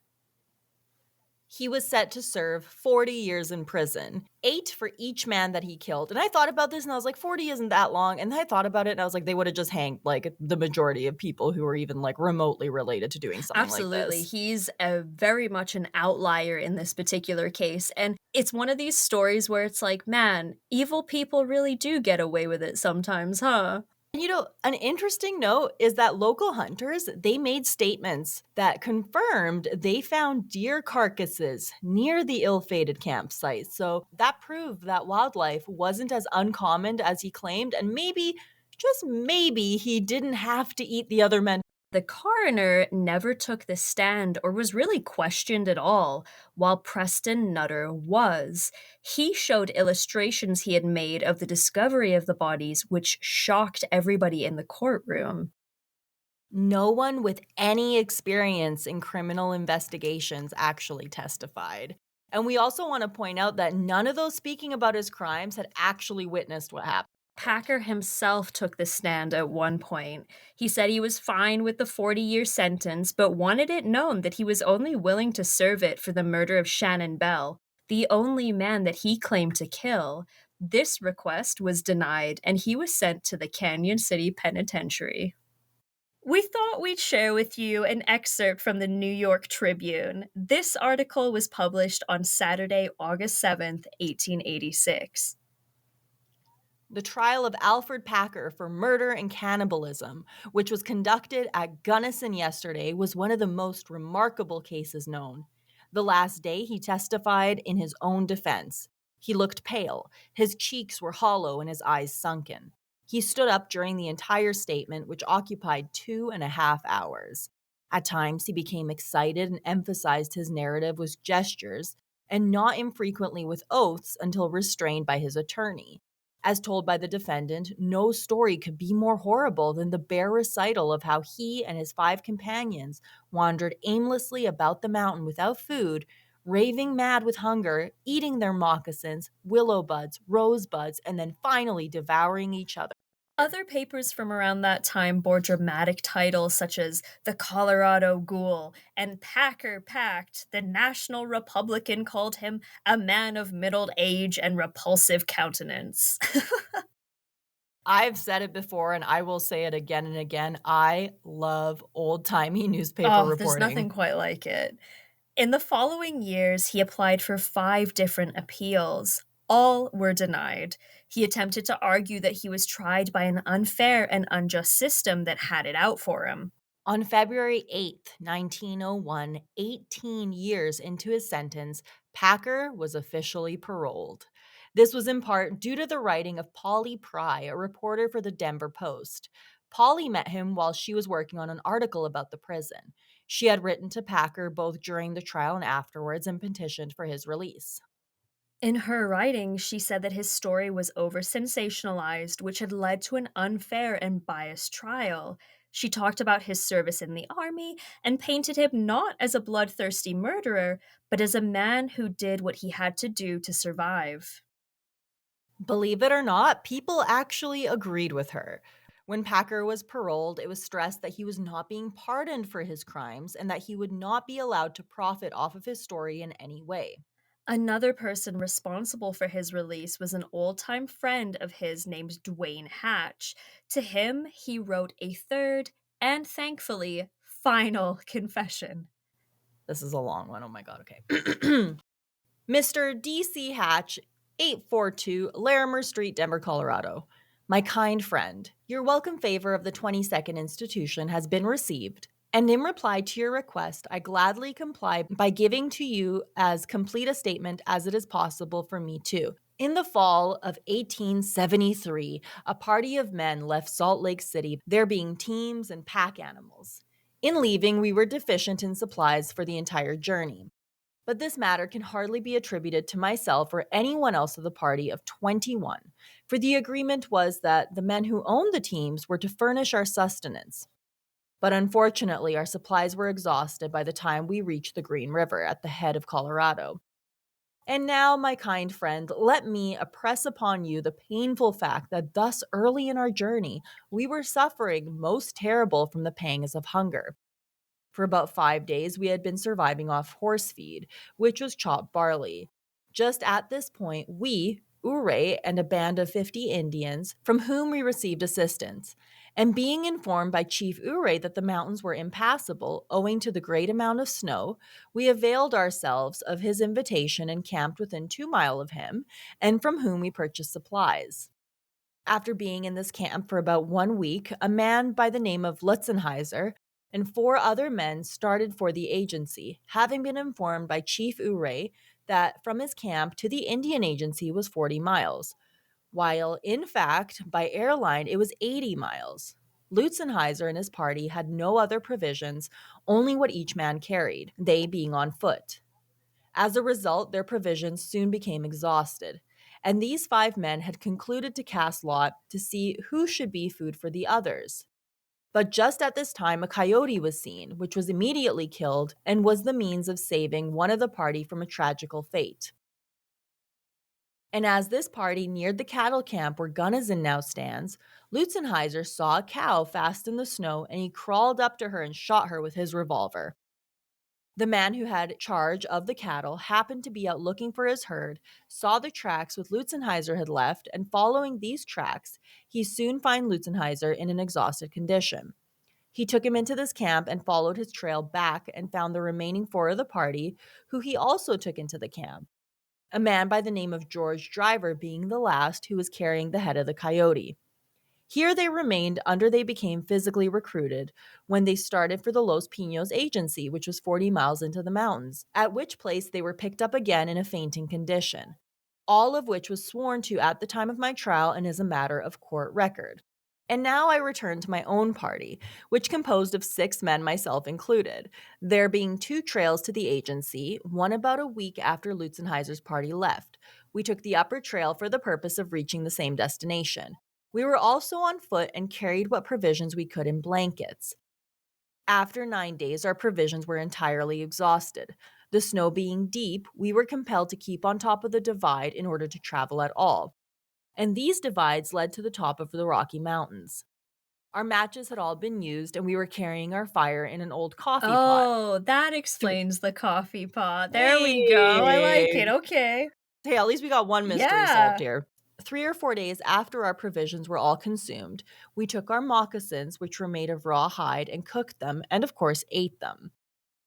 [SPEAKER 2] He was set to serve 40 years in prison, 8 for each man that he killed. And I thought about this and I was like, 40 isn't that long. And then I thought about it and I was like, they would have just hanged like the majority of people who were even like remotely related to doing something like
[SPEAKER 1] Absolutely.
[SPEAKER 2] this.
[SPEAKER 1] He's a very much an outlier in this particular case. And it's one of these stories where it's like, man, evil people really do get away with it sometimes, huh?
[SPEAKER 2] And an interesting note is that local hunters, they made statements that confirmed they found deer carcasses near the ill-fated campsite. So that proved that wildlife wasn't as uncommon as he claimed, and maybe, just maybe, he didn't have to eat the other men.
[SPEAKER 1] The coroner never took the stand or was really questioned at all, while Preston Nutter was. He showed illustrations he had made of the discovery of the bodies, which shocked everybody in the courtroom.
[SPEAKER 2] No one with any experience in criminal investigations actually testified. And we also want to point out that none of those speaking about his crimes had actually witnessed what happened.
[SPEAKER 1] Packer himself took the stand at one point. He said he was fine with the 40-year sentence, but wanted it known that he was only willing to serve it for the murder of Shannon Bell, the only man that he claimed to kill. This request was denied, and he was sent to the Canyon City Penitentiary. We thought we'd share with you an excerpt from the New York Tribune. This article was published on Saturday, August 7th, 1886.
[SPEAKER 2] The trial of Alfred Packer for murder and cannibalism, which was conducted at Gunnison yesterday, was one of the most remarkable cases known. The last day, he testified in his own defense. He looked pale, his cheeks were hollow, and his eyes sunken. He stood up during the entire statement, which occupied 2.5 hours. At times, he became excited and emphasized his narrative with gestures, and not infrequently with oaths until restrained by his attorney. As told by the defendant, no story could be more horrible than the bare recital of how he and his 5 companions wandered aimlessly about the mountain without food, raving mad with hunger, eating their moccasins, willow buds, rosebuds, and then finally devouring each other.
[SPEAKER 1] Other papers from around that time bore dramatic titles such as The Colorado Ghoul and Packer Packed. The National Republican called him a man of middle age and repulsive countenance.
[SPEAKER 2] I've said it before and I will say it again and again. I love old timey newspaper
[SPEAKER 1] Oh, there's nothing
[SPEAKER 2] reporting.
[SPEAKER 1] quite like it. In the following years, he applied for 5 different appeals. All were denied. He attempted to argue that he was tried by an unfair and unjust system that had it out for him.
[SPEAKER 2] On February 8th, 1901, 18 years into his sentence, Packer was officially paroled. This was in part due to the writing of Polly Pry, a reporter for the Denver Post. Polly met him while she was working on an article about the prison. She had written to Packer both during the trial and afterwards and petitioned for his release.
[SPEAKER 1] In her writing, she said that his story was over sensationalized, which had led to an unfair and biased trial. She talked about his service in the army and painted him not as a bloodthirsty murderer, but as a man who did what he had to do to survive.
[SPEAKER 2] Believe it or not, people actually agreed with her. When Packer was paroled, it was stressed that he was not being pardoned for his crimes and that he would not be allowed to profit off of his story in any way.
[SPEAKER 1] Another person responsible for his release was an old time friend of his named Dwayne Hatch. To him, he wrote a third and thankfully final confession.
[SPEAKER 2] This is a long one. Oh my God. Okay. Mr. D.C. Hatch, 842 Larimer Street, Denver, Colorado. My kind friend, your welcome favor of the 22nd institution has been received, and in reply to your request, I gladly comply by giving to you as complete a statement as it is possible for me to. In the fall of 1873, a party of men left Salt Lake City, there being teams and pack animals. In leaving, we were deficient in supplies for the entire journey. But this matter can hardly be attributed to myself or anyone else of the party of 21, for the agreement was that the men who owned the teams were to furnish our sustenance. But unfortunately, our supplies were exhausted by the time we reached the Green River at the head of Colorado. And now, my kind friend, let me impress upon you the painful fact that thus early in our journey, we were suffering most terrible from the pangs of hunger. For about 5 days, we had been surviving off horse feed, which was chopped barley. Just at this point, we, Ure, and a band of 50 Indians, from whom we received assistance, and being informed by Chief Ure that the mountains were impassable owing to the great amount of snow, we availed ourselves of his invitation and camped within 2 miles of him, and from whom we purchased supplies. After being in this camp for about 1 week, a man by the name of Lutzenheiser and 4 other men started for the agency, having been informed by Chief Ure that from his camp to the Indian agency was 40 miles, while in fact, by airline, it was 80 miles. Lutzenheiser and his party had no other provisions, only what each man carried, they being on foot. As a result, their provisions soon became exhausted, and these 5 men had concluded to cast lot to see who should be food for the others. But just at this time, a coyote was seen, which was immediately killed and was the means of saving one of the party from a tragical fate. And as this party neared the cattle camp where Gunnison now stands, Lutzenheiser saw a cow fast in the snow and he crawled up to her and shot her with his revolver. The man who had charge of the cattle happened to be out looking for his herd, saw the tracks which Lutzenheiser had left, and following these tracks, he soon found Lutzenheiser in an exhausted condition. He took him into this camp and followed his trail back and found the remaining 4 of the party, who he also took into the camp. A man by the name of George Driver being the last who was carrying the head of the coyote. Here they remained until they became physically recruited when they started for the Los Pinos agency, which was 40 miles into the mountains, at which place they were picked up again in a fainting condition, all of which was sworn to at the time of my trial and is a matter of court record. And now I return to my own party, which composed of 6 men, myself included, there being 2 trails to the agency, one about a week after Lutzenheiser's party left. We took the upper trail for the purpose of reaching the same destination. We were also on foot and carried what provisions we could in blankets. After 9 days, our provisions were entirely exhausted. The snow being deep, we were compelled to keep on top of the divide in order to travel at all. And these divides led to the top of the Rocky Mountains. Our matches had all been used, and we were carrying our fire in an old coffee pot.
[SPEAKER 1] Oh, that
[SPEAKER 2] Thr-
[SPEAKER 1] explains the coffee pot. There we go. I like
[SPEAKER 2] Hey!
[SPEAKER 1] it. Okay.
[SPEAKER 2] Hey, at least we got one mystery solved
[SPEAKER 1] Yeah.
[SPEAKER 2] here. 3 or 4 days after our provisions were all consumed, we took our moccasins, which were made of raw hide, and cooked them, and of course ate them.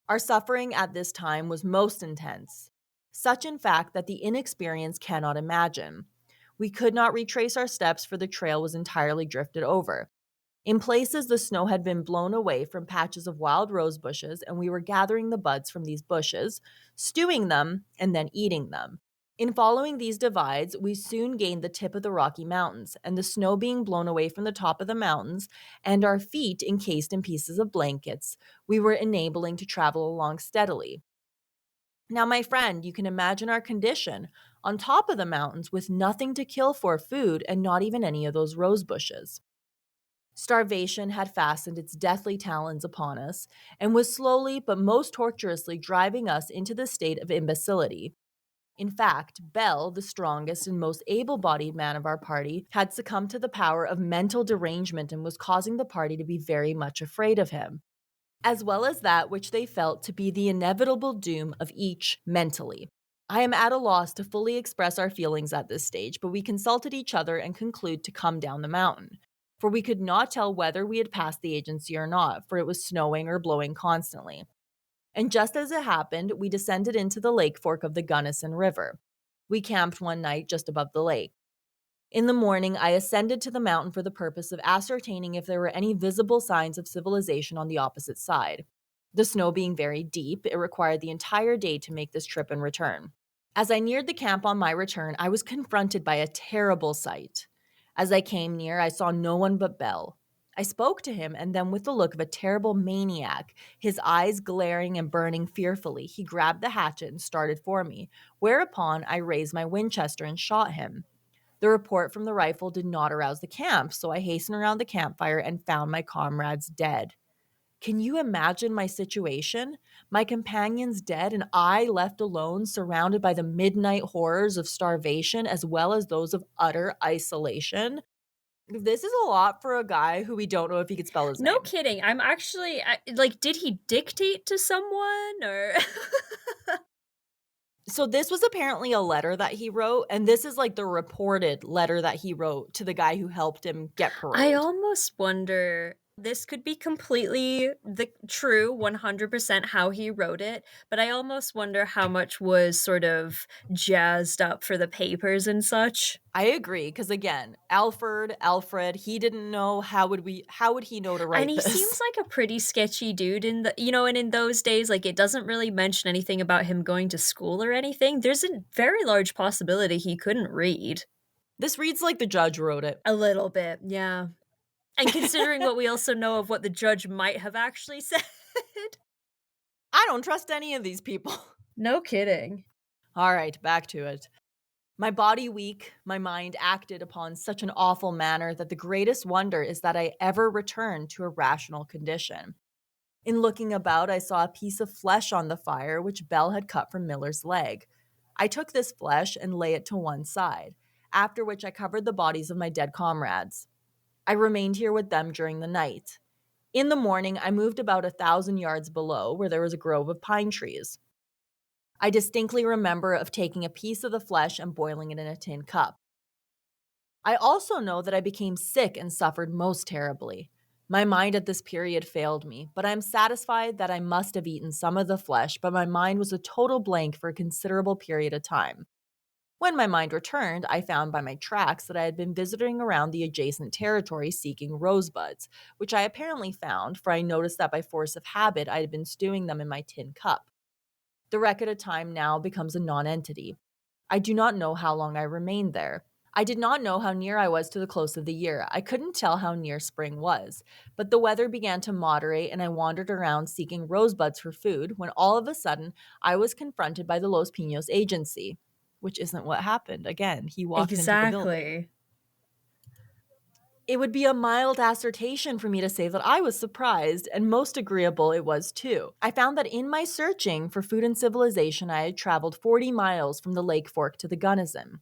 [SPEAKER 2] Our suffering at this time was most intense, such in fact that the inexperienced cannot imagine. We could not retrace our steps, for the trail was entirely drifted over. In places, the snow had been blown away from patches of wild rose bushes, and we were gathering the buds from these bushes, stewing them, and then eating them. In following these divides, we soon gained the tip of the Rocky Mountains, and the snow being blown away from the top of the mountains, and our feet encased in pieces of blankets, we were enabling to travel along steadily. Now, my friend, you can imagine our condition on top of the mountains with nothing to kill for food and not even any of those rose bushes. Starvation had fastened its deathly talons upon us and was slowly but most tortuously driving us into the state of imbecility. In fact, Bell, the strongest and most able bodied man of our party, had succumbed to the power of mental derangement and was causing the party to be very much afraid of him, as well as that which they felt to be the inevitable doom of each mentally. I am at a loss to fully express our feelings at this stage, but we consulted each other and concluded to come down the mountain, for we could not tell whether we had passed the agency or not, for it was snowing or blowing constantly. And just as it happened, we descended into the lake fork of the Gunnison River. We camped one night just above the lake. In the morning, I ascended to the mountain for the purpose of ascertaining if there were any visible signs of civilization on the opposite side. The snow being very deep, it required the entire day to make this trip and return. As I neared the camp on my return, I was confronted by a terrible sight. As I came near, I saw no one but Bell. I spoke to him, and then, with the look of a terrible maniac, his eyes glaring and burning fearfully, he grabbed the hatchet and started for me, whereupon I raised my Winchester and shot him. The report from the rifle did not arouse the camp, so I hastened around the campfire and found my comrades dead. Can you imagine my situation? My companions dead, and I left alone, surrounded by the midnight horrors of starvation as well as those of utter isolation. This is a lot for a guy who we don't know if he could spell his
[SPEAKER 1] No
[SPEAKER 2] name.
[SPEAKER 1] kidding. I'm actually like, did he dictate to someone or
[SPEAKER 2] So this was apparently a letter that he wrote, and this is like the reported letter that he wrote to the guy who helped him get
[SPEAKER 1] I
[SPEAKER 2] paroled.
[SPEAKER 1] almost wonder this could be completely the true 100% how he wrote it, but I almost wonder how much was sort of jazzed up for the papers and such.
[SPEAKER 2] I agree, because again, Alfred, he didn't know how would he know to
[SPEAKER 1] And
[SPEAKER 2] write
[SPEAKER 1] he seems
[SPEAKER 2] this?
[SPEAKER 1] like a pretty sketchy dude in and in those days, like, it doesn't really mention anything about him going to school or anything. There's a very large possibility he couldn't read.
[SPEAKER 2] This reads like the judge wrote it.
[SPEAKER 1] A little bit, yeah. And considering what we also know of what the judge might have actually said.
[SPEAKER 2] I don't trust any of these people.
[SPEAKER 1] No kidding.
[SPEAKER 2] All right, back to it. My body weak, my mind acted upon such an awful manner that the greatest wonder is that I ever returned to a rational condition. In looking about, I saw a piece of flesh on the fire which Bell had cut from Miller's leg. I took this flesh and lay it to one side, after which I covered the bodies of my dead comrades. I remained here with them during the night. In the morning, I moved about 1,000 yards below, where there was a grove of pine trees. I distinctly remember of taking a piece of the flesh and boiling it in a tin cup. I also know that I became sick and suffered most terribly. My mind at this period failed me, but I am satisfied that I must have eaten some of the flesh, but my mind was a total blank for a considerable period of time. When my mind returned, I found by my tracks that I had been visiting around the adjacent territory seeking rosebuds, which I apparently found, for I noticed that by force of habit I had been stewing them in my tin cup. The record of time now becomes a nonentity. I do not know how long I remained there. I did not know how near I was to the close of the year. I couldn't tell how near spring was. But the weather began to moderate, and I wandered around seeking rosebuds for food when all of a sudden I was confronted by the Los Pinos agency, which isn't what happened. Again, he walked into the building.
[SPEAKER 1] Exactly.
[SPEAKER 2] It would be a mild assertion for me to say that I was surprised, and most agreeable it was too. I found that in my searching for food and civilization, I had traveled 40 miles from the Lake Fork to the Gunnison.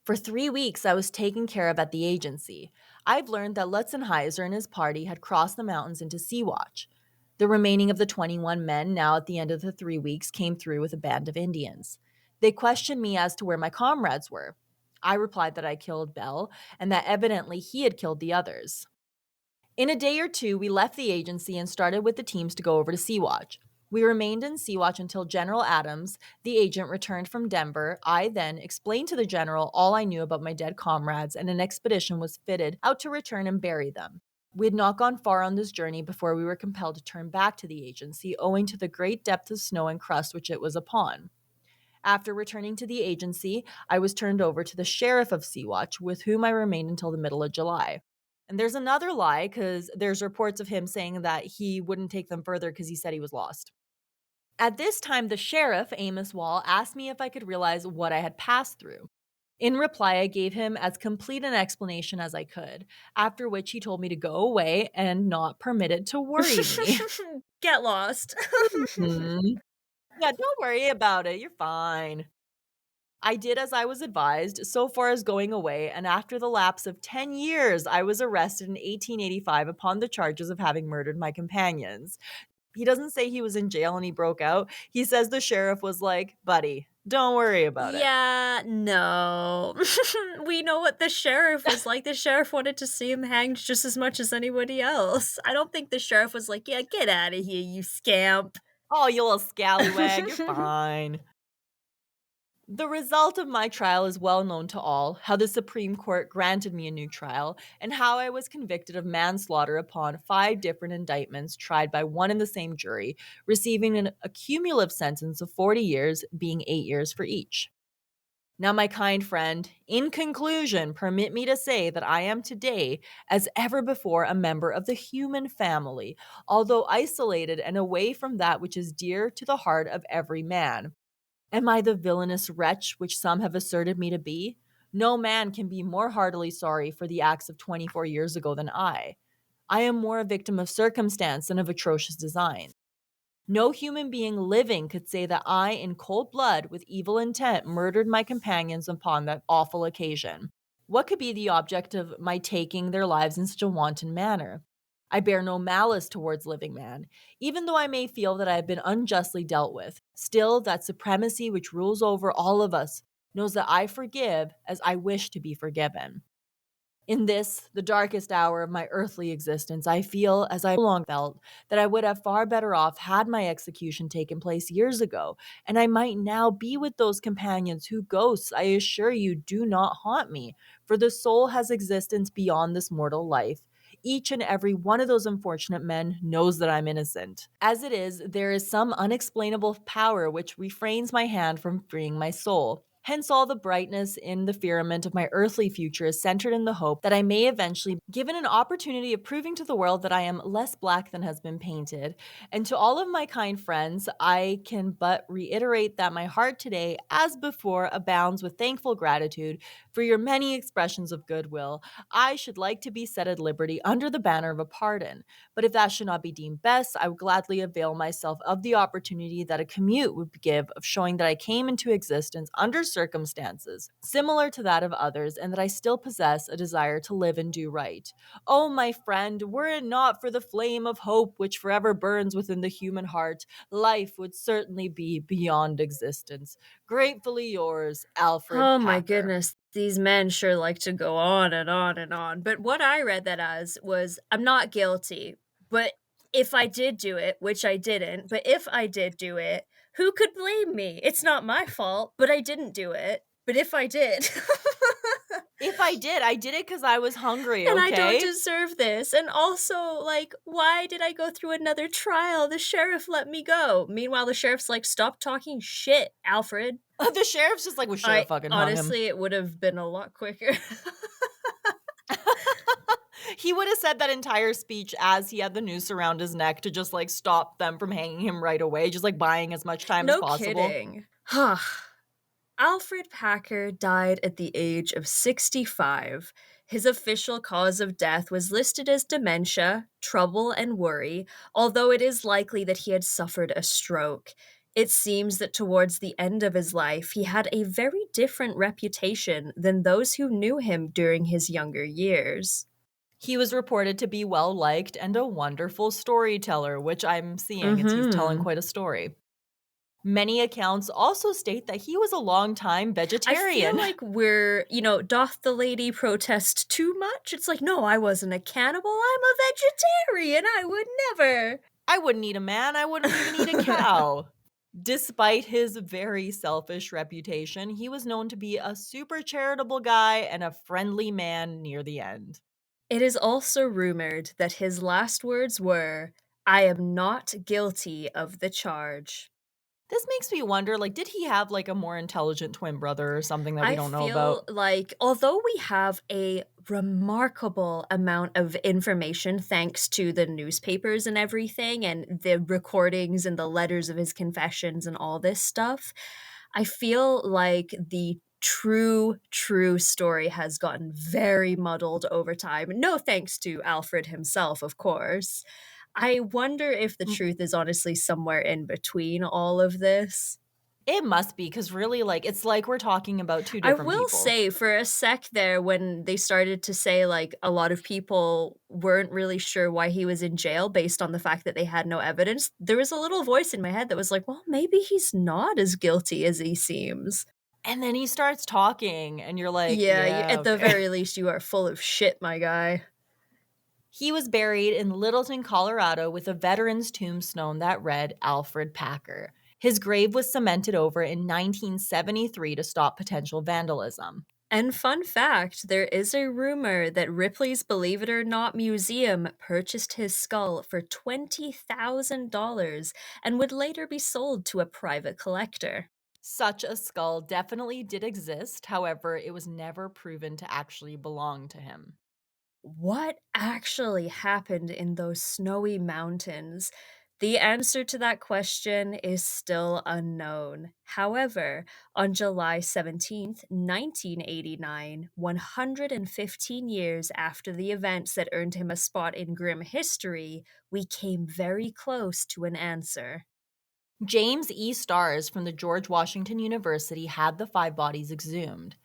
[SPEAKER 2] For 3 weeks, I was taken care of at the agency. I've learned that Lutzenheiser and his party had crossed the mountains into Sea-Watch. The remaining of the 21 men, now at the end of the 3 weeks, came through with a band of Indians. They questioned me as to where my comrades were. I replied that I killed Bell and that evidently he had killed the others. In a day or two, we left the agency and started with the teams to go over to Sea-Watch. We remained in Sea-Watch until General Adams, the agent, returned from Denver. I then explained to the general all I knew about my dead comrades, and an expedition was fitted out to return and bury them. We had not gone far on this journey before we were compelled to turn back to the agency, owing to the great depth of snow and crust which it was upon. After returning to the agency, I was turned over to the sheriff of Sea-Watch, with whom I remained until the middle of July. And there's another lie, because there's reports of him saying that he wouldn't take them further because he said he was lost. At this time, the sheriff, Amos Wall, asked me if I could realize what I had passed through. In reply, I gave him as complete an explanation as I could, after which he told me to go away and not permit it to worry me.
[SPEAKER 1] Get lost.
[SPEAKER 2] Mhm. Yeah, don't worry about it. You're fine. I did as I was advised, so far as going away, and after the lapse of 10 years, I was arrested in 1885 upon the charges of having murdered my companions. He doesn't say he was in jail and he broke out. He says the sheriff was like, buddy, don't worry about it.
[SPEAKER 1] Yeah, no. We know what the sheriff was like. The sheriff wanted to see him hanged just as much as anybody else. I don't think the sheriff was like, "Yeah, get out of here, you scamp."
[SPEAKER 2] Oh, you little scallywag, you're fine. The result of my trial is well known to all, how the Supreme Court granted me a new trial, and how I was convicted of manslaughter upon 5 different indictments tried by one and the same jury, receiving a cumulative sentence of 40 years, being 8 years for each. Now, my kind friend, in conclusion, permit me to say that I am today, as ever before, a member of the human family, although isolated and away from that which is dear to the heart of every man. Am I the villainous wretch which some have asserted me to be? No man can be more heartily sorry for the acts of 24 years ago than I. I am more a victim of circumstance than of atrocious design. No human being living could say that I, in cold blood, with evil intent, murdered my companions upon that awful occasion. What could be the object of my taking their lives in such a wanton manner? I bear no malice towards living man, even though I may feel that I have been unjustly dealt with. Still, that supremacy which rules over all of us knows that I forgive as I wish to be forgiven. In this, the darkest hour of my earthly existence, I feel, as I long felt, that I would have far better off had my execution taken place years ago, and I might now be with those companions whose ghosts, I assure you, do not haunt me, for the soul has existence beyond this mortal life. Each and every one of those unfortunate men knows that I'm innocent. As it is, there is some unexplainable power which refrains my hand from freeing my soul. Hence, all the brightness in the firmament of my earthly future is centered in the hope that I may eventually be given an opportunity of proving to the world that I am less black than has been painted. And to all of my kind friends, I can but reiterate that my heart today, as before, abounds with thankful gratitude for your many expressions of goodwill. I should like to be set at liberty under the banner of a pardon. But if that should not be deemed best, I would gladly avail myself of the opportunity that a commute would give of showing that I came into existence under circumstances similar to that of others, and that I still possess a desire to live and do right. Oh, my friend, were it not for the flame of hope which forever burns within the human heart, life would certainly be beyond existence. Gratefully yours, Alfred
[SPEAKER 1] Oh my
[SPEAKER 2] Packer.
[SPEAKER 1] goodness, these men sure like to go on and on and on. But what I read that as was, I'm not guilty, but if I did do it, which I didn't, but if I did do it, who could blame me? It's not my fault, but I didn't do it. But if I did,
[SPEAKER 2] If I did it because I was hungry,
[SPEAKER 1] and I don't
[SPEAKER 2] okay?
[SPEAKER 1] deserve this. And also, like, why did I go through another trial? The sheriff let me go. Meanwhile, the sheriff's like, stop talking shit, Alfred.
[SPEAKER 2] The sheriff's just like, we should have
[SPEAKER 1] I
[SPEAKER 2] fucking hung him.
[SPEAKER 1] honestly, it would have been a lot quicker.
[SPEAKER 2] He would have said that entire speech as he had the noose around his neck to just like stop them from hanging him right away, just like buying as much time as
[SPEAKER 1] No
[SPEAKER 2] possible.
[SPEAKER 1] kidding. Alfred Packer died at the age of 65. His official cause of death was listed as dementia, trouble, and worry, although it is likely that he had suffered a stroke. It seems that towards the end of his life, he had a very different reputation than those who knew him during his younger years.
[SPEAKER 2] He was reported to be well liked and a wonderful storyteller, which I'm seeing it's he's telling
[SPEAKER 1] Mhm.
[SPEAKER 2] quite a story. Many accounts also state that he was a longtime
[SPEAKER 1] I feel
[SPEAKER 2] vegetarian.
[SPEAKER 1] like we're, doth the lady protest too much? It's like, no, I wasn't a cannibal. I'm a vegetarian. I would never.
[SPEAKER 2] I wouldn't eat a man, I wouldn't even eat a cow. Despite his very selfish reputation, he was known to be a super charitable guy and a friendly man near the end.
[SPEAKER 1] It is also rumored that his last words were, I am not guilty of the charge.
[SPEAKER 2] This makes me wonder, like, did he have, like, a more intelligent twin brother or something that we
[SPEAKER 1] I
[SPEAKER 2] don't know
[SPEAKER 1] feel
[SPEAKER 2] about?
[SPEAKER 1] like, although we have a remarkable amount of information thanks to the newspapers and everything, and the recordings and the letters of his confessions and all this stuff, I feel like the true story has gotten very muddled over time. No thanks to Alfred himself, of course. I wonder if the
[SPEAKER 2] M
[SPEAKER 1] truth is honestly somewhere in between all of this.
[SPEAKER 2] It must be, because really, like, it's like we're talking about 2
[SPEAKER 1] I
[SPEAKER 2] different
[SPEAKER 1] will
[SPEAKER 2] people.
[SPEAKER 1] say for a sec there when they started to say, like, a lot of people weren't really sure why he was in jail based on the fact that they had no evidence, there was a little voice in my head that was like, "Well, maybe he's not as guilty as he seems."
[SPEAKER 2] And then he starts talking, and you're like,
[SPEAKER 1] Yeah, you
[SPEAKER 2] "Yeah,
[SPEAKER 1] at the
[SPEAKER 2] okay."
[SPEAKER 1] very least, you are full of shit, my guy.
[SPEAKER 2] He was buried in Littleton, Colorado, with a veteran's tombstone that read Alfred Packer. His grave was cemented over in 1973 to stop potential vandalism.
[SPEAKER 1] And fun fact, there is a rumor that Ripley's Believe It or Not museum purchased his skull for $20,000 and would later be sold to a private collector.
[SPEAKER 2] Such a skull definitely did exist, however, it was never proven to actually belong to him.
[SPEAKER 1] What actually happened in those snowy mountains? The answer to that question is still unknown. However, on July 17th, 1989, 115 years after the events that earned him a spot in grim history, we came very close to an answer.
[SPEAKER 2] James E. Stars from the George Washington University had the five bodies exhumed.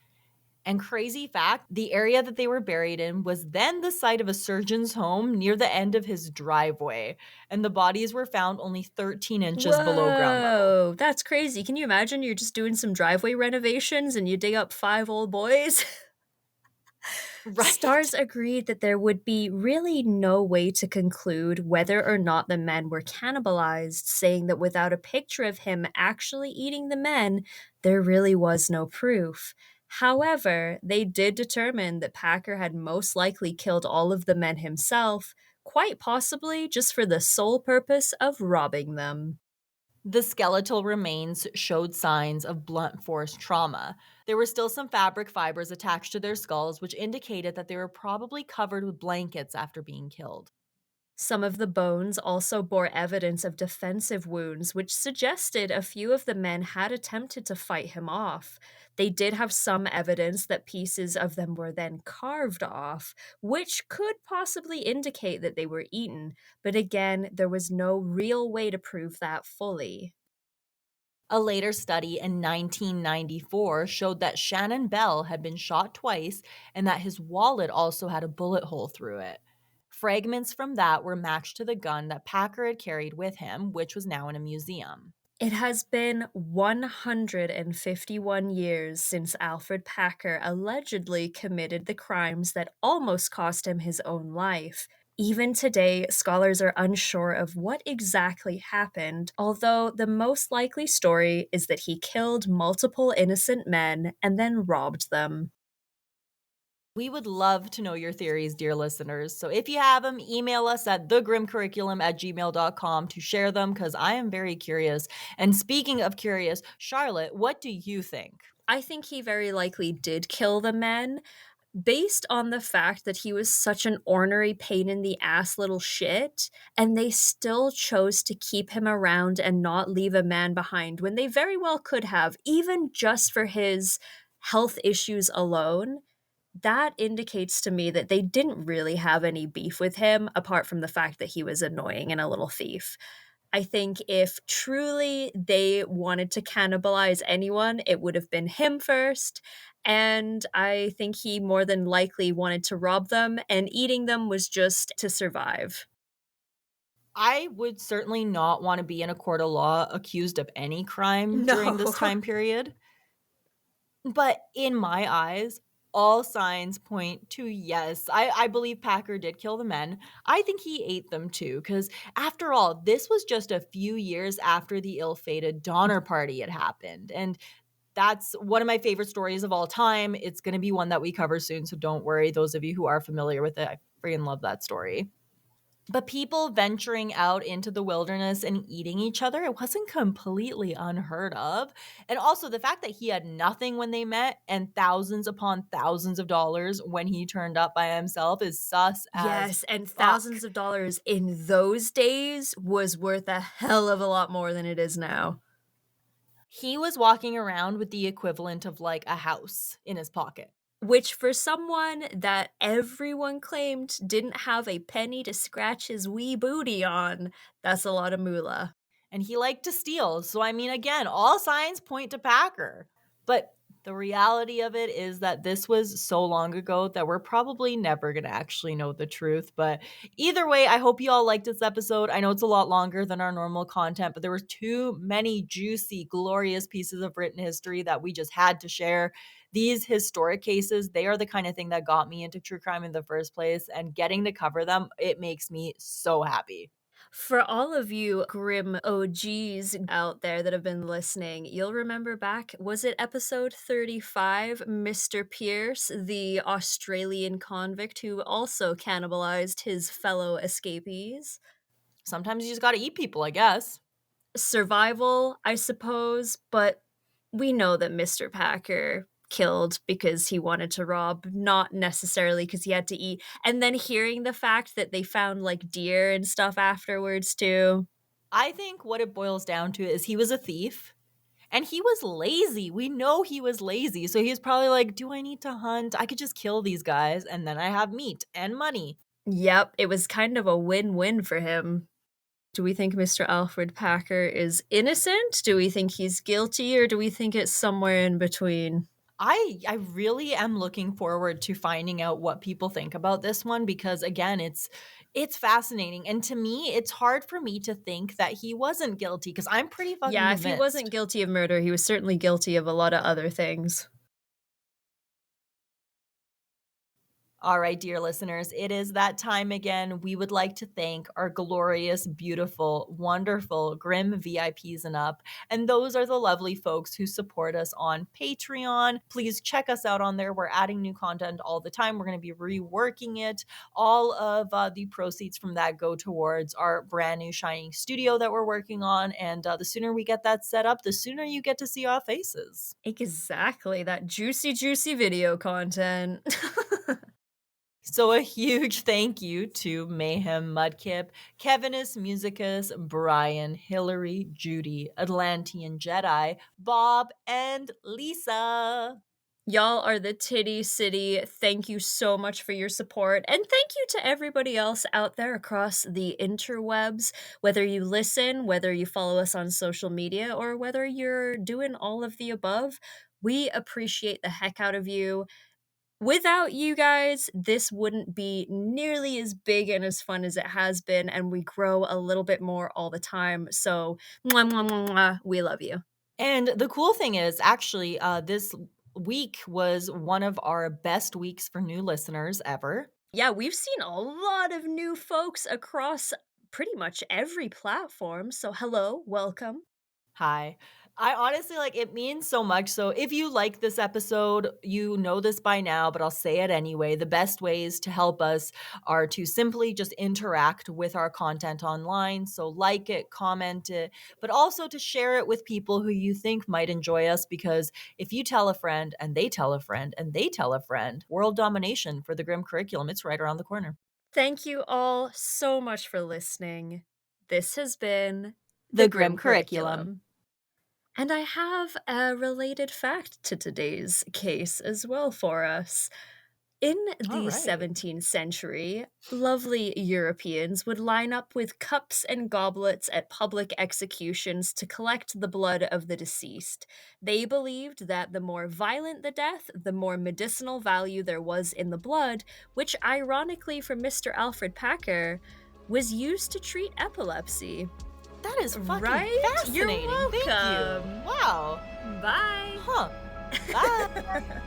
[SPEAKER 2] And crazy fact, the area that they were buried in was then the site of a surgeon's home near the end of his driveway, and the bodies were found only 13 inches below ground level.
[SPEAKER 1] Whoa, that's crazy. Can you imagine you're just doing some driveway renovations and you dig up five old boys?
[SPEAKER 2] Right?
[SPEAKER 1] Stars agreed that there would be really no way to conclude whether or not the men were cannibalized, saying that without a picture of him actually eating the men, there really was no proof. However, they did determine that Packer had most likely killed all of the men himself, quite possibly just for the sole purpose of robbing them.
[SPEAKER 2] The skeletal remains showed signs of blunt force trauma. There were still some fabric fibers attached to their skulls, which indicated that they were probably covered with blankets after being killed.
[SPEAKER 1] Some of the bones also bore evidence of defensive wounds, which suggested a few of the men had attempted to fight him off. They did have some evidence that pieces of them were then carved off, which could possibly indicate that they were eaten, but again, there was no real way to prove that fully.
[SPEAKER 2] A later study in 1994 showed that Shannon Bell had been shot twice and that his wallet also had a bullet hole through it. Fragments from that were matched to the gun that Packer had carried with him, which was now in a museum.
[SPEAKER 1] It has been 151 years since Alfred Packer allegedly committed the crimes that almost cost him his own life. Even today, scholars are unsure of what exactly happened, although the most likely story is that he killed multiple innocent men and then robbed them.
[SPEAKER 2] We would love to know your theories, dear listeners. So if you have them, email us at thegrimcurriculum@gmail.com to share them because I am very curious. And speaking of curious, Charlotte, what do you think?
[SPEAKER 1] I think he very likely did kill the men, based on the fact that he was such an ornery pain in the ass little shit, and they still chose to keep him around and not leave a man behind when they very well could have, even just for his health issues alone. That indicates to me that they didn't really have any beef with him apart from the fact that he was annoying and a little thief. I think if truly they wanted to cannibalize anyone, it would have been him first. And I think he more than likely wanted to rob them, and eating them was just to survive.
[SPEAKER 2] I would certainly not want to be in a court of law accused of any crime during this
[SPEAKER 1] No.
[SPEAKER 2] time period. But in my eyes, all signs point to yes. I believe Packer did kill the men. I think he ate them too, because after all, this was just a few years after the ill fated Donner Party had happened. And that's one of my favorite stories of all time. It's going to be one that we cover soon. So don't worry, those of you who are familiar with it. I freaking love that story. But people venturing out into the wilderness and eating each other, it wasn't completely unheard of. And also the fact that he had nothing when they met and thousands upon thousands of dollars when he turned up by himself is sus as
[SPEAKER 1] Yes, and
[SPEAKER 2] fuck.
[SPEAKER 1] thousands of dollars in those days was worth a hell of a lot more than it is now.
[SPEAKER 2] He was walking around with the equivalent of like a house in his pocket.
[SPEAKER 1] Which, for someone that everyone claimed didn't have a penny to scratch his wee booty on, that's a lot of moolah.
[SPEAKER 2] And he liked to steal. So, I mean, again, all signs point to Packer. But the reality of it is that this was so long ago that we're probably never going to actually know the truth. But either way, I hope you all liked this episode. I know it's a lot longer than our normal content, but there were too many juicy, glorious pieces of written history that we just had to share. These historic cases, they are the kind of thing that got me into true crime in the first place. And getting to cover them, it makes me so happy.
[SPEAKER 1] For all of you grim OGs out there that have been listening, you'll remember back, was it episode 35? Mr. Pierce, the Australian convict who also cannibalized his fellow escapees.
[SPEAKER 2] Sometimes you just got to eat people, I guess.
[SPEAKER 1] Survival, I suppose, but We know that Mr. Packer killed because he wanted to rob, not necessarily because he had to eat, and then hearing the fact that they found, like, deer and stuff afterwards too.
[SPEAKER 2] I think what it boils down to is he was a thief and he was lazy. We know he was lazy. So he's probably like, do I need to hunt? I could just kill these guys and then I have meat and money.
[SPEAKER 1] Yep, it was kind of a win-win for him. Do we think Mr. Alfred Packer is innocent? Do we think he's guilty, or do we think it's somewhere in between?
[SPEAKER 2] I really am looking forward to finding out what people think about this one because again, it's fascinating. And to me, it's hard for me to think that he wasn't guilty because I'm pretty fucking
[SPEAKER 1] Yeah, if he wasn't
[SPEAKER 2] convinced.
[SPEAKER 1] guilty of murder, he was certainly guilty of a lot of other things.
[SPEAKER 2] All right, dear listeners, it is that time again. We would like to thank our glorious, beautiful, wonderful, grim VIPs and up. And those are the lovely folks who support us on Patreon. Please check us out on there. We're adding new content all the time. We're going to be reworking it. All of the proceeds from that go towards our brand new shining studio that we're working on. And the sooner we get that set up, the sooner you get to see our faces.
[SPEAKER 1] Exactly, that juicy, juicy video content.
[SPEAKER 2] So a huge thank you to Mayhem Mudkip, Kevinus Musicus, Brian, Hillary, Judy, Atlantean Jedi, Bob, and Lisa.
[SPEAKER 1] Y'all are the Titty City. Thank you so much for your support. And thank you to everybody else out there across the interwebs. Whether you listen, whether you follow us on social media, or whether you're doing all of the above, we appreciate the heck out of you. Without you guys, this wouldn't be nearly as big and as fun as it has been, and we grow a little bit more all the time. So, mwah, mwah, mwah, mwah, we love you.
[SPEAKER 2] And the cool thing is, actually, this week was one of our best weeks for new listeners ever.
[SPEAKER 1] Yeah, we've seen a lot of new folks across pretty much every platform. So, hello, welcome.
[SPEAKER 2] Hi. I honestly like it means so much. So if you like this episode, you know this by now, but I'll say it anyway. The best ways to help us are to simply just interact with our content online. So like it, comment it, but also to share it with people who you think might enjoy us because if you tell a friend and they tell a friend and they tell a friend, world domination for the Grim curriculum, it's right around the corner.
[SPEAKER 1] Thank you all so much for listening. This has been
[SPEAKER 2] The
[SPEAKER 1] the
[SPEAKER 2] Grim
[SPEAKER 1] Grim
[SPEAKER 2] curriculum.
[SPEAKER 1] Curriculum. And I have a related fact to today's case as well for us. In
[SPEAKER 2] All
[SPEAKER 1] the
[SPEAKER 2] right.
[SPEAKER 1] 17th century, lovely Europeans would line up with cups and goblets at public executions to collect the blood of the deceased. They believed that the more violent the death, the more medicinal value there was in the blood, which, ironically, for Mr. Alfred Packer, was used to treat epilepsy.
[SPEAKER 2] That is fucking
[SPEAKER 1] Right? You're
[SPEAKER 2] fascinating. Thank
[SPEAKER 1] welcome.
[SPEAKER 2] you. Wow.
[SPEAKER 1] Bye.
[SPEAKER 2] Huh. Bye.